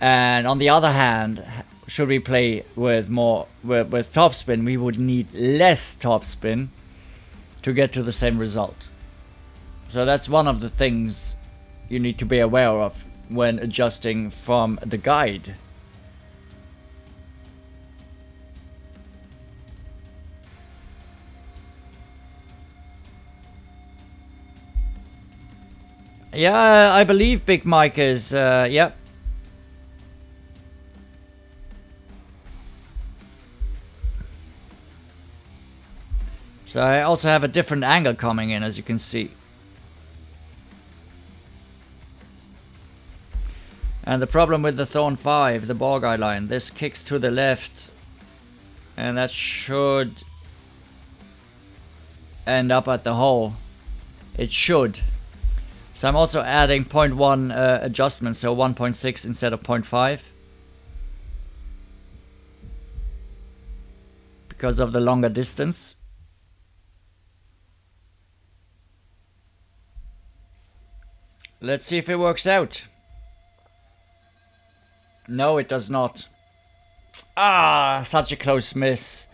And on the other hand, should we play with topspin, we would need less topspin to get to the same result. So that's one of the things you need to be aware of when adjusting from the guide. Yeah, I believe Big Mike is, yeah. So I also have a different angle coming in, as you can see. And the problem with the Thorn 5, the ball guideline, this kicks to the left. And that should end up at the hole. It should. So I'm also adding 0.1 adjustment, so 1.6 instead of 0.5. Because of the longer distance. Let's see if it works out. No, it does not. Ah, such a close miss.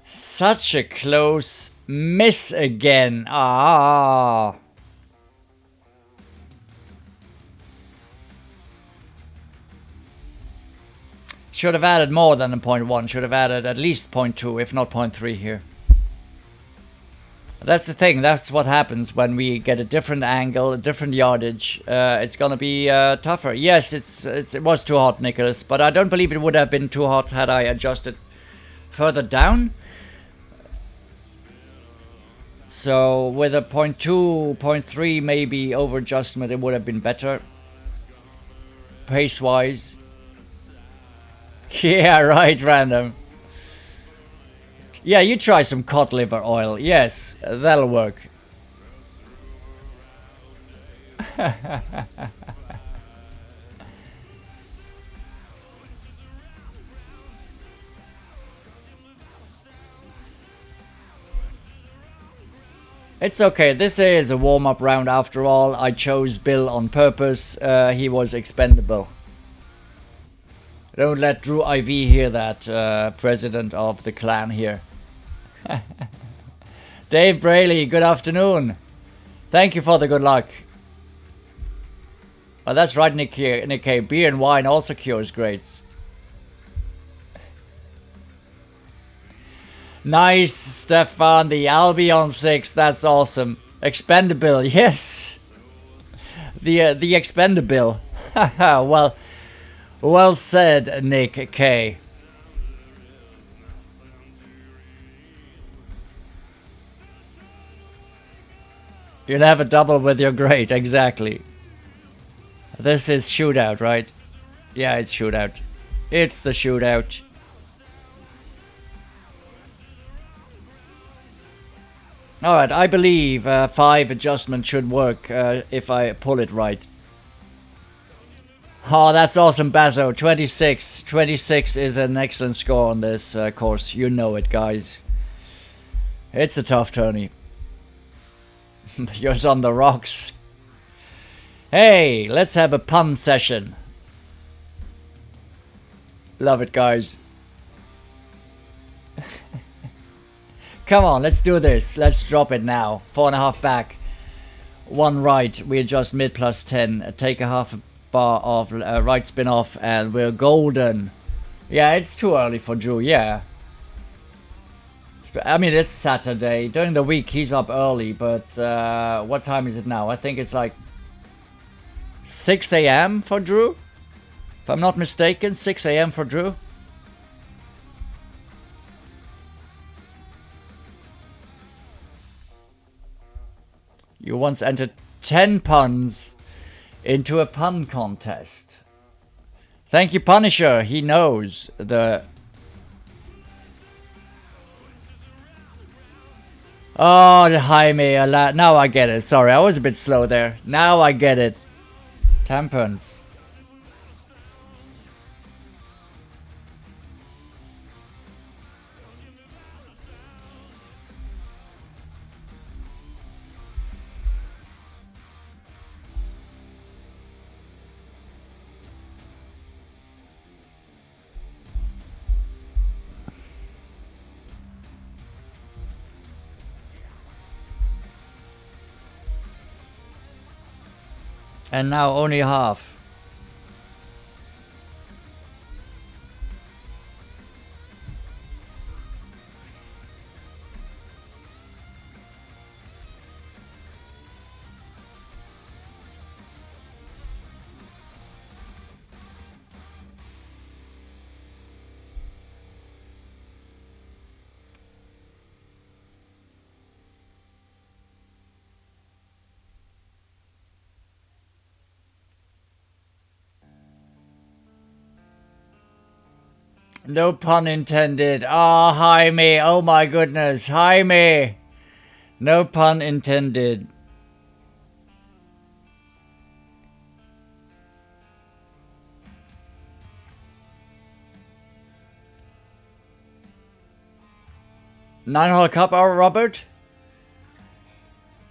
Such a close miss again. Ah. Should have added more than a 0.1. Should have added at least 0.2, if not 0.3 here. That's the thing. That's what happens when we get a different angle, a different yardage. It's gonna be tougher. Yes, it was too hot, Nicholas, but I don't believe it would have been too hot had I adjusted further down. So with a 0.2, 0.3 maybe over adjustment, it would have been better. Pace-wise. Yeah, right, random. Yeah, you try some cod liver oil. Yes, that'll work. It's okay, this is a warm-up round after all. I chose Bill on purpose. He was expendable. Don't let Drew IV hear that, president of the clan here. Dave Brayley, good afternoon. Thank you for the good luck. Oh, that's right, Nick K. Beer and wine also cures grades. Nice, Stefan. The Albion 6. That's awesome. Expendable. Yes. The expendable. Well said, Nick K. You'll have a double with your grade. Exactly. This is shootout, right? Yeah, it's shootout. It's the shootout. Alright, I believe 5 adjustment should work if I pull it right. Oh, that's awesome, Bazo. 26. 26 is an excellent score on this course. You know it, guys. It's a tough tourney. You're on the rocks. Hey, let's have a pun session. Love it, guys. Come on, let's do this. Let's drop it now. 4.5 back. 1 right. We adjust mid plus 10. Take a half a bar of right spin off, and we're golden. Yeah, it's too early for Drew, yeah. I mean, it's Saturday. During the week, he's up early, but what time is it now? I think it's like 6 a.m. for Drew? If I'm not mistaken, 6 a.m. for Drew. You once entered 10 puns into a pun contest. Thank you, Punisher. He knows the... Oh, the Jaime. Now I get it. Sorry, I was a bit slow there. Now I get it. Tampons. And now only half. No pun intended. Ah, oh, Jaime. Oh my goodness. Jaime. No pun intended. Nine-hole cup, Robert?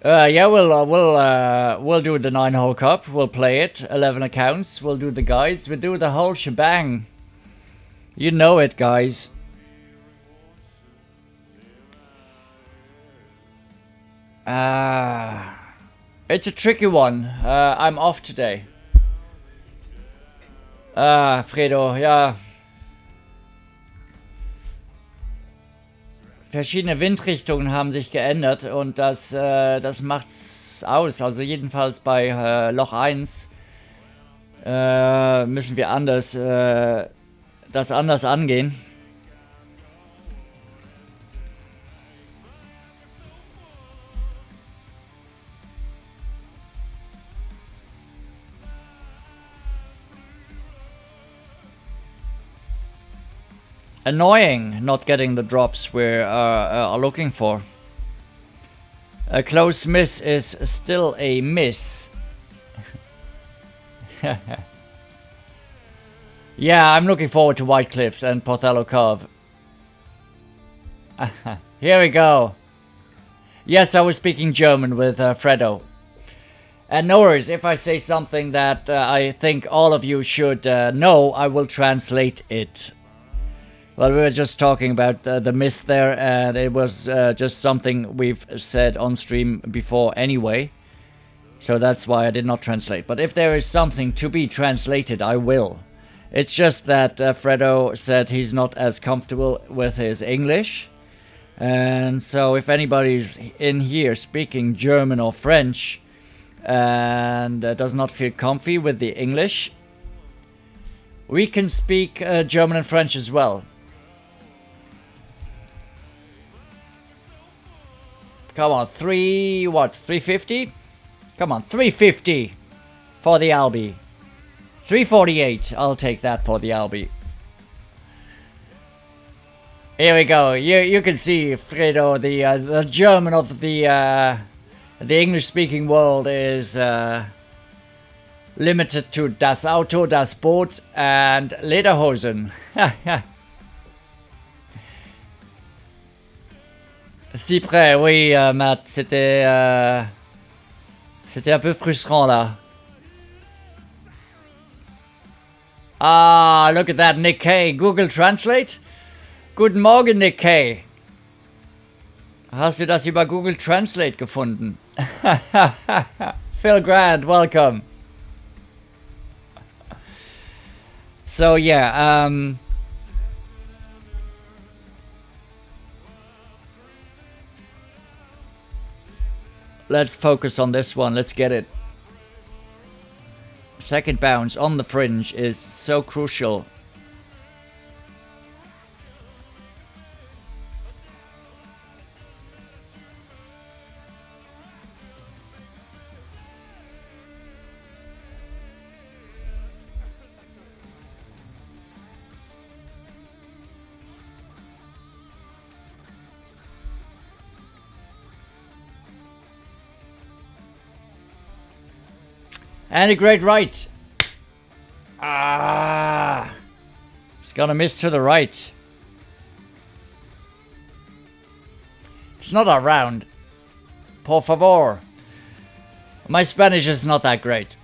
Yeah, we'll do the 9-hole cup. We'll play it. 11 accounts. We'll do the guides. We'll do the whole shebang. You know it, guys. It's a tricky one. I'm off today. Fredo, ja. Verschiedene Windrichtungen haben sich geändert und das macht's aus. Also jedenfalls bei Loch 1 müssen wir das anders angehen. Annoying not getting the drops we are looking for. A close miss is still a miss. Yeah, I'm looking forward to White Cliffs and Pothello Cove. Here we go. Yes, I was speaking German with Fredo. And no worries, if I say something that I think all of you should know, I will translate it. Well, we were just talking about the miss there, and it was just something we've said on stream before anyway. So that's why I did not translate. But if there is something to be translated, I will. It's just that Fredo said he's not as comfortable with his English. And so if anybody's in here speaking German or French and does not feel comfy with the English, we can speak German and French as well. Come on, 350? Come on, 350 for the Albi. 348, I'll take that for the Albi. Here we go. You can see, Fredo, the German of the English-speaking world is limited to das Auto, das Boot, and Lederhosen. Si près, oui, Matt, c'était un peu frustrant là. Ah, look at that, Nick K. Google Translate? Guten Morgen, Nick K. Hast du das über Google Translate gefunden? Phil Grant, welcome. So yeah, Let's focus on this one. Let's get it. Second bounce on the fringe is so crucial. And a great right. Ah, it's gonna miss to the right. It's not a round. Por favor. My Spanish is not that great.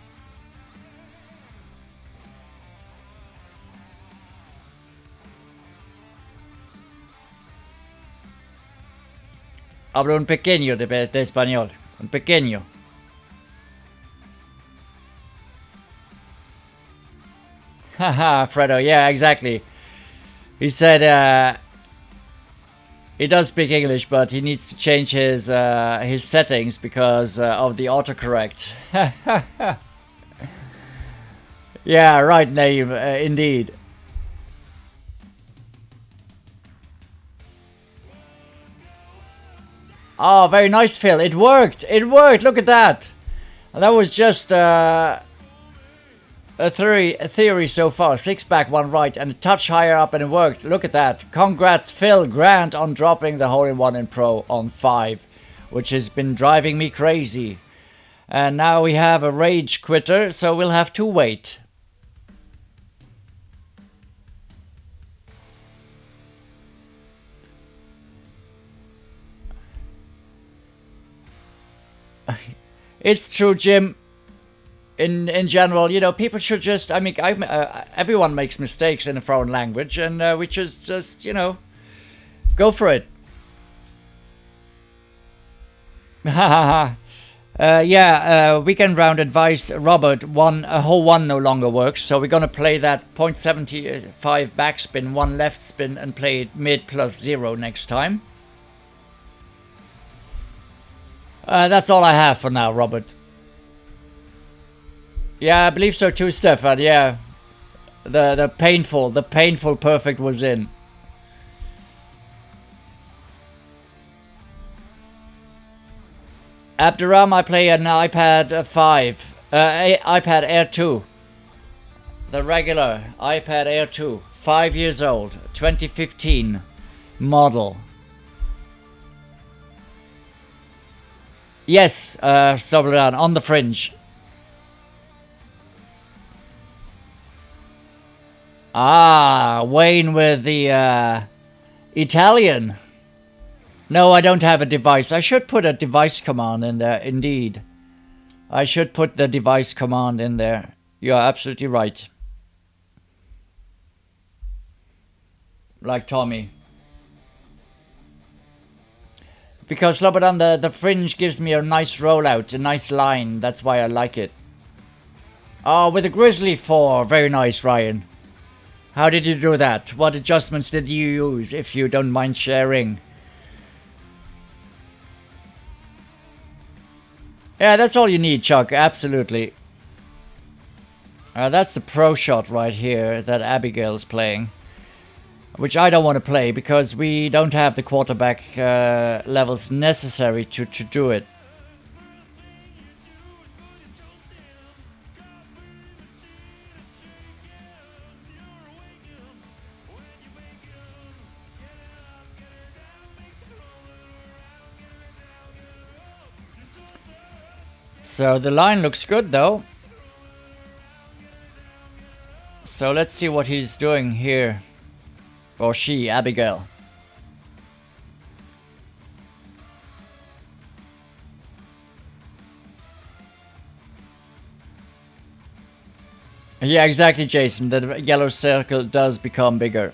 Hablo un pequeño de español. Un pequeño. Haha, Fredo, yeah, exactly. He said he does speak English, but he needs to change his settings because of the autocorrect. Yeah, right name, indeed. Oh, very nice, Phil. It worked. It worked. Look at that. That was just a theory so far. 6 back, 1 right, and a touch higher up, and it worked. Look at that. Congrats, Phil Grant, on dropping the hole-in-one in Pro on 5, which has been driving me crazy. And now we have a rage quitter, so we'll have to wait. It's true, Jim. In general, you know, people should just, I mean, everyone makes mistakes in a foreign language, and we just, you know, go for it. Yeah, weekend round advice, Robert, a hole 1 no longer works, so we're gonna play that 0.75 backspin, 1 left spin, and play it mid plus 0 next time. That's all I have for now, Robert. Yeah, I believe so too, Stefan. Yeah, the painful perfect was in. Abduram, I play an iPad 5, iPad Air 2. The regular iPad Air 2, 5 years old, 2015 model. Yes, Sobran, on the fringe. Ah, Wayne with the Italian. No, I don't have a device. I should put a device command in there, indeed. I should put the device command in there. You're absolutely right. Like Tommy. Because Slobodan, the fringe gives me a nice rollout, a nice line. That's why I like it. Oh, with a Grizzly 4. Very nice, Ryan. How did you do that? What adjustments did you use, if you don't mind sharing? Yeah, that's all you need, Chuck. Absolutely. That's the pro shot right here that Abigail's playing. Which I don't want to play because we don't have the quarterback levels necessary to do it. So the line looks good though. So let's see what he's doing here. Or she, Abigail. Yeah, exactly, Jason. The yellow circle does become bigger.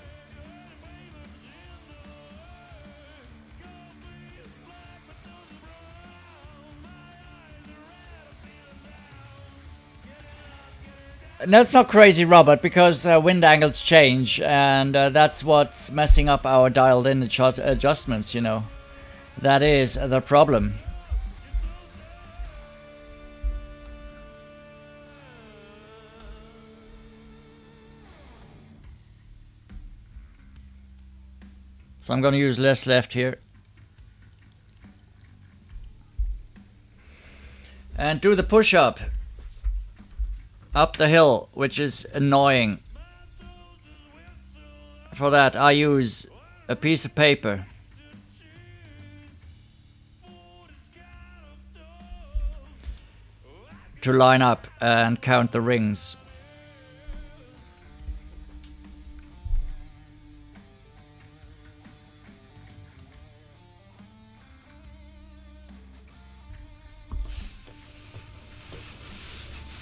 No, it's not crazy, Robert, because wind angles change, and that's what's messing up our dialed-in adjustments, you know. That is the problem. So I'm gonna use less left here. And do the push-up. Up the hill, which is annoying. For that, I use a piece of paper. To line up and count the rings.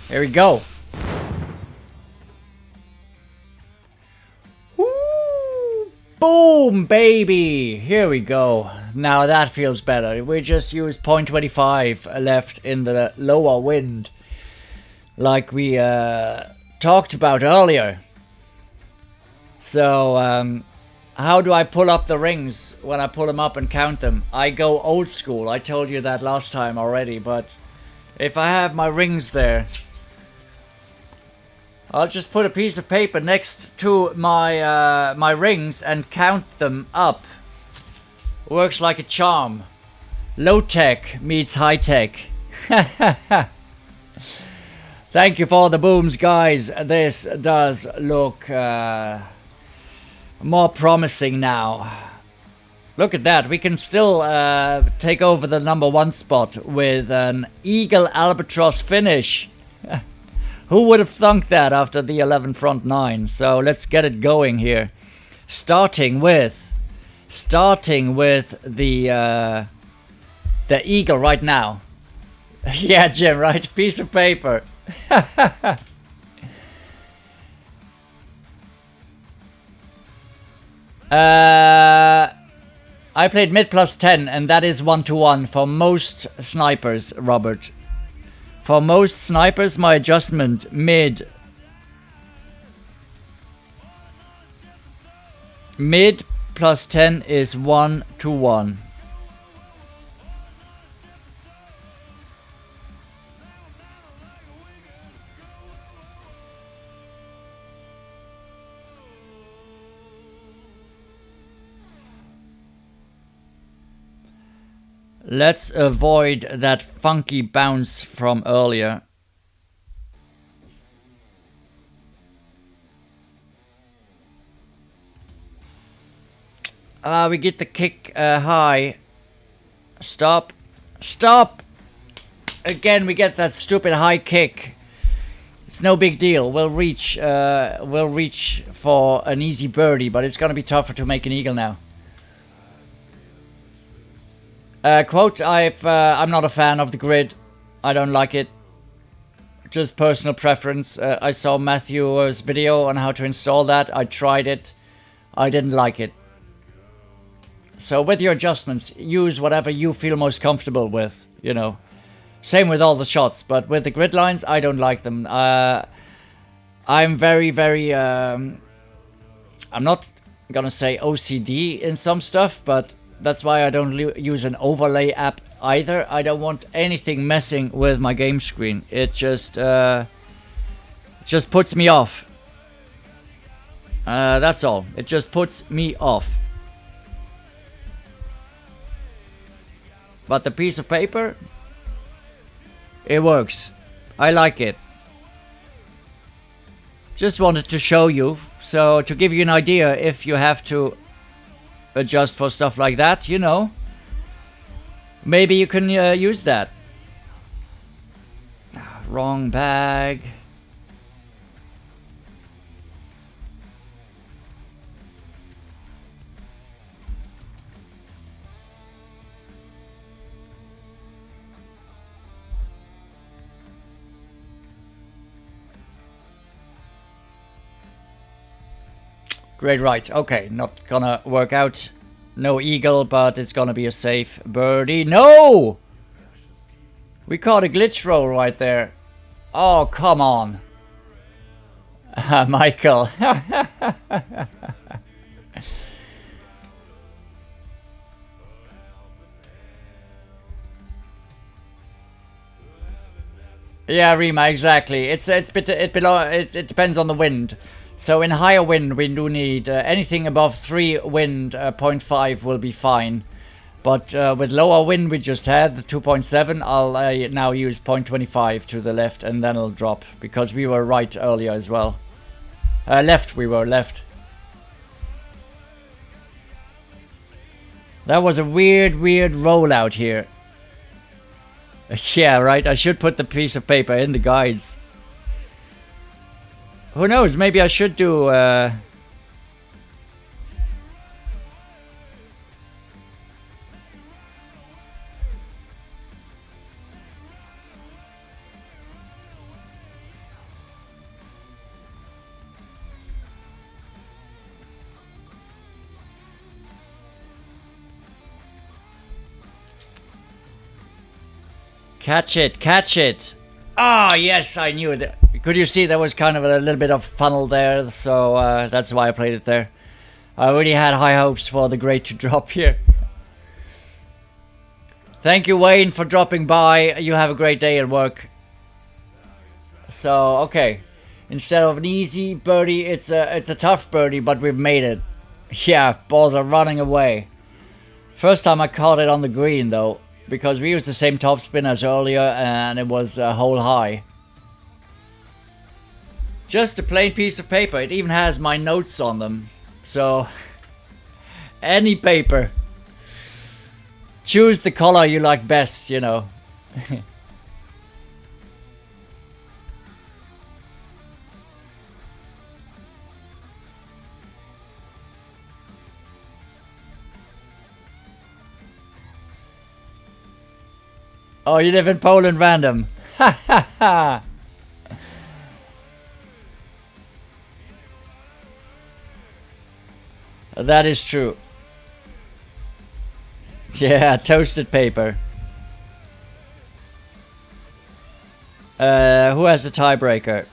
Here we go. Woo! Boom, baby! Here we go. Now that feels better. We just used 0.25 left in the lower wind. Like we talked about earlier. So, how do I pull up the rings when I pull them up and count them? I go old school. I told you that last time already, but if I have my rings there, I'll just put a piece of paper next to my my rings and count them up. Works like a charm. Low tech meets high tech. Thank you for the booms, guys. This does look more promising now. Look at that. We can still take over the #1 spot with an Eagle Albatross finish. Who would have thunk that after the 11 front 9? So let's get it going here. Starting with the Eagle right now. Yeah, Jim, right? Piece of paper. I played mid plus 10, and that is 1-to-1 for most snipers, Robert. For most snipers, my adjustment mid plus 10 is 1-to-1. Let's avoid that funky bounce from earlier. We get the kick high. Stop. Stop! Again, we get that stupid high kick. It's no big deal. We'll reach for an easy birdie, but it's gonna be tougher to make an eagle now. Quote, I'm not a fan of the grid. I don't like it. Just personal preference. I saw Matthew's video on how to install that. I tried it. I didn't like it. So with your adjustments, use whatever you feel most comfortable with, you know. Same with all the shots, but with the grid lines, I don't like them. I'm very, I'm not gonna say OCD in some stuff, but that's why I don't use an overlay app either. I don't want anything messing with my game screen. It just puts me off. That's all. It just puts me off. But the piece of paper, it works. I like it. Just wanted to show you. So to give you an idea, if you have to adjust for stuff like that, you know, maybe you can use that. Wrong bag. Great, right. Okay, not gonna work out. No eagle, but it's gonna be a safe birdie. No! We caught a glitch roll right there. Oh, come on. Michael. Yeah, Rima, exactly. It depends on the wind. So in higher wind, we do need anything above 3 wind, 0.5 will be fine. But with lower wind we just had, the 2.7, I'll now use 0.25 to the left and then it'll drop. Because we were right earlier as well. We were left. That was a weird rollout here. Yeah, right, I should put the piece of paper in the guides. Who knows, maybe I should do... Catch it, catch it! Ah, yes, I knew that. Could you see there was kind of a little bit of funnel there, so that's why I played it there. I already had high hopes for the grade to drop here. Thank you, Wayne, for dropping by. You have a great day at work. So, okay. Instead of an easy birdie, it's a tough birdie, but we've made it. Yeah, balls are running away. First time I caught it on the green, though. Because we used the same topspin as earlier and it was a hole high. Just a plain piece of paper. It even has my notes on them. So, any paper. Choose the color you like best, you know. Oh, you live in Poland, random. Ha ha ha. That is true. Yeah, toasted paper. Who has the tiebreaker?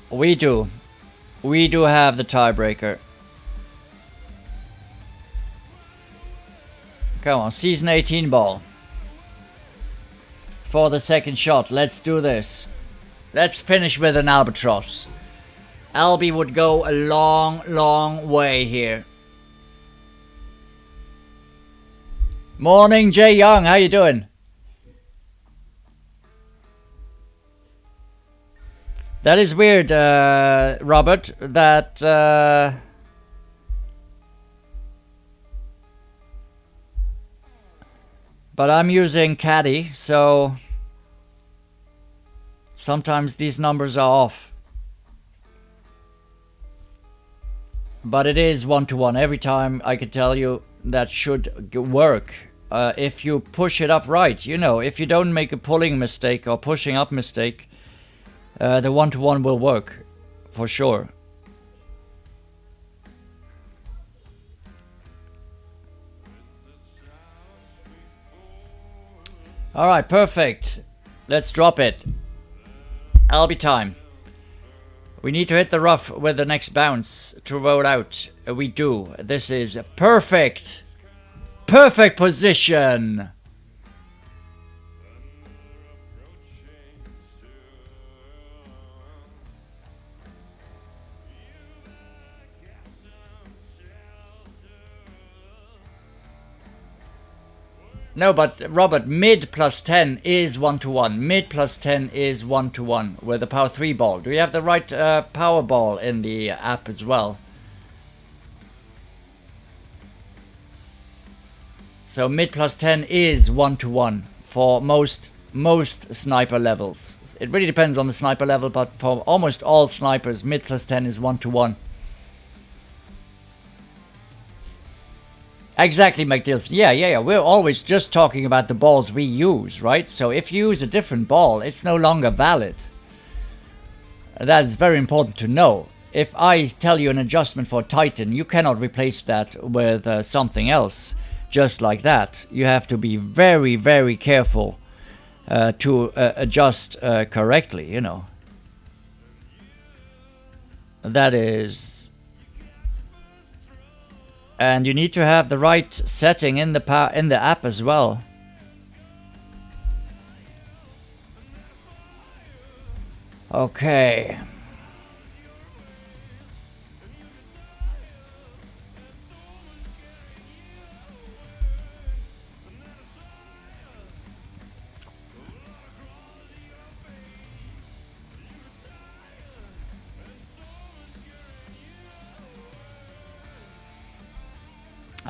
We do. We do have the tiebreaker. Come on, season 18 ball. For the second shot, let's do this. Let's finish with an albatross. Albie would go a long way here. Morning, Jay Young, how you doing? That is weird, Robert, that... But I'm using Caddy, so sometimes these numbers are off. But it is 1-to-1 every time. I can tell you that should work if you push it up right. You know, if you don't make a pulling mistake or pushing up mistake, the 1-to-1 will work for sure. Alright, perfect. Let's drop it. Albie time. We need to hit the rough with the next bounce to roll out. We do. This is perfect. Perfect position. No, but Robert, mid plus 10 is 1-to-1. Mid plus 10 is 1-to-1 with a power 3 ball. Do you have the right power ball in the app as well? So mid plus 10 is 1-to-1 for most sniper levels. It really depends on the sniper level, but for almost all snipers, mid plus 10 is 1-to-1. Exactly, McDilson. Yeah. We're always just talking about the balls we use, right? So if you use a different ball, it's no longer valid. That's very important to know. If I tell you an adjustment for Titan, you cannot replace that with something else just like that. You have to be very careful to adjust correctly, you know. That is... And you need to have the right setting in the app as well. Okay.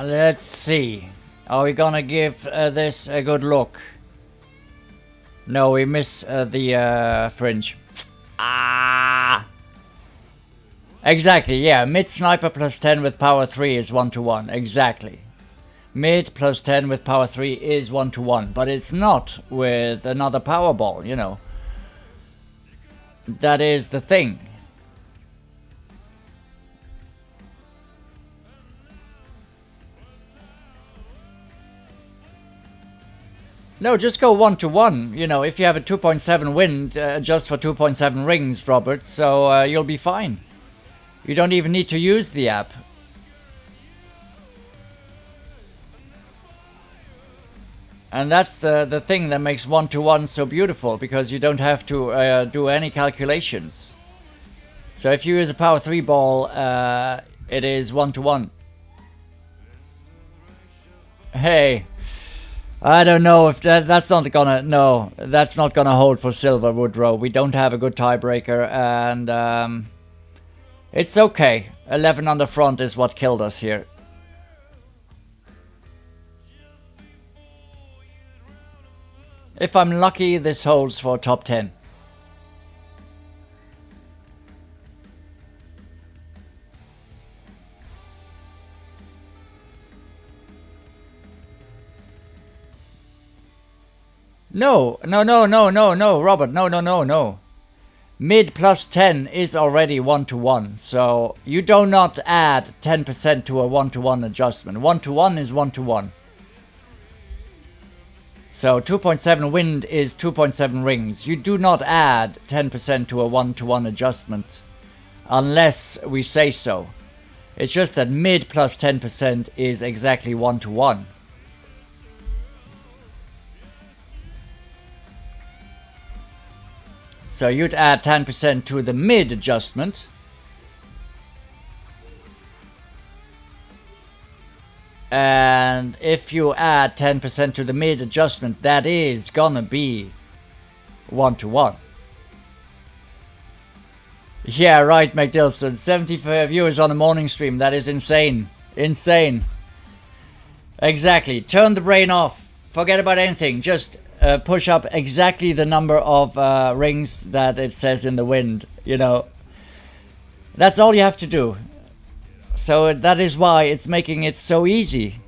Let's see. Are we gonna give this a good look? No, we miss the fringe. Ah! Exactly, yeah. Mid sniper plus 10 with power 3 is 1-to-1. Exactly. Mid plus 10 with power 3 is 1-to-1. But it's not with another power ball, you know. That is the thing. No, just go 1-to-1. You know, if you have a 2.7 wind, just for 2.7 rings, Robert, so you'll be fine. You don't even need to use the app. And that's the thing that makes 1-to-1 so beautiful, because you don't have to do any calculations. So if you use a power 3 ball, it is 1-to-1. Hey, I don't know if that's not gonna, no, that's not gonna hold for silver, Woodrow. We don't have a good tiebreaker, and it's okay. 11 on the front is what killed us here. If I'm lucky, this holds for top 10. No, Robert, no. Mid plus 10 is already 1-to-1, so you do not add 10% to a 1-to-1 adjustment. 1-to-1 is 1-to-1. So 2.7 wind is 2.7 rings. You do not add 10% to a 1-to-1 adjustment unless we say so. It's just that mid plus 10% is exactly 1-to-1. So you'd add 10% to the mid adjustment. And if you add 10% to the mid adjustment, that is gonna be 1-to-1. Yeah, right, McDilson. 75 viewers on a morning stream. That is insane. Insane. Exactly. Turn the brain off. Forget about anything. Just push up exactly the number of rings that it says in the wind. You know. That's all you have to do. So that is why it's making it so easy.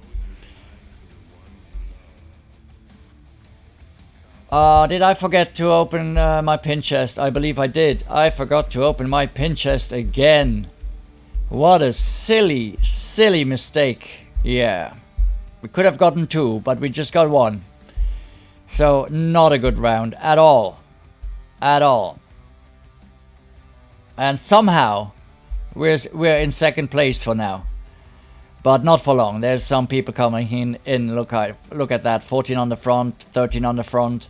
Did I forget to open my pin chest? I believe I did. I forgot to open my pin chest again. What a silly, silly mistake. Yeah. We could have gotten 2, but we just got 1. So not a good round at all. At all. And somehow we're in second place for now, but not for long. There's some people coming in. Look at that. 14 on the front, 13 on the front.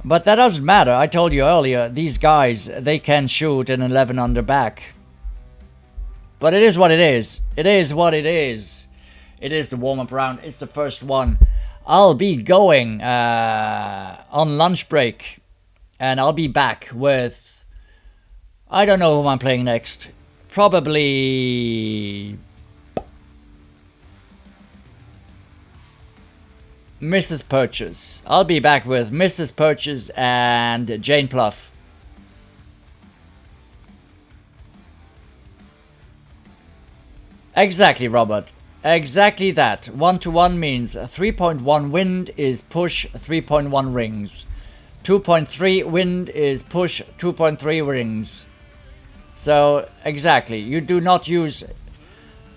But that doesn't matter. I told you earlier, these guys, they can shoot an 11 on their back. But it is what it is. It is what it is. It is the warm-up round. It's the first one. I'll be going on lunch break, and I'll be back with, I don't know who I'm playing next. Probably Mrs. Purchase. I'll be back with Mrs. Purchase and Jane Pluff. Exactly, Robert. Exactly that. 1-to-1 means 3.1 wind is push 3.1 rings. 2.3 wind is push 2.3 rings. So exactly, you do not use,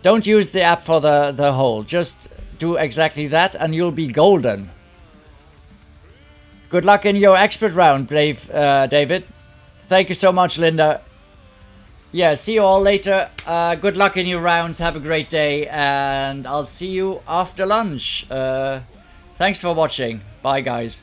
don't use the app for the hole. Just do exactly that and you'll be golden. Good luck in your expert round, David. Thank you so much, Linda. Yeah, see you all later. Good luck in your rounds. Have a great day, and I'll see you after lunch. Thanks for watching. Bye, guys.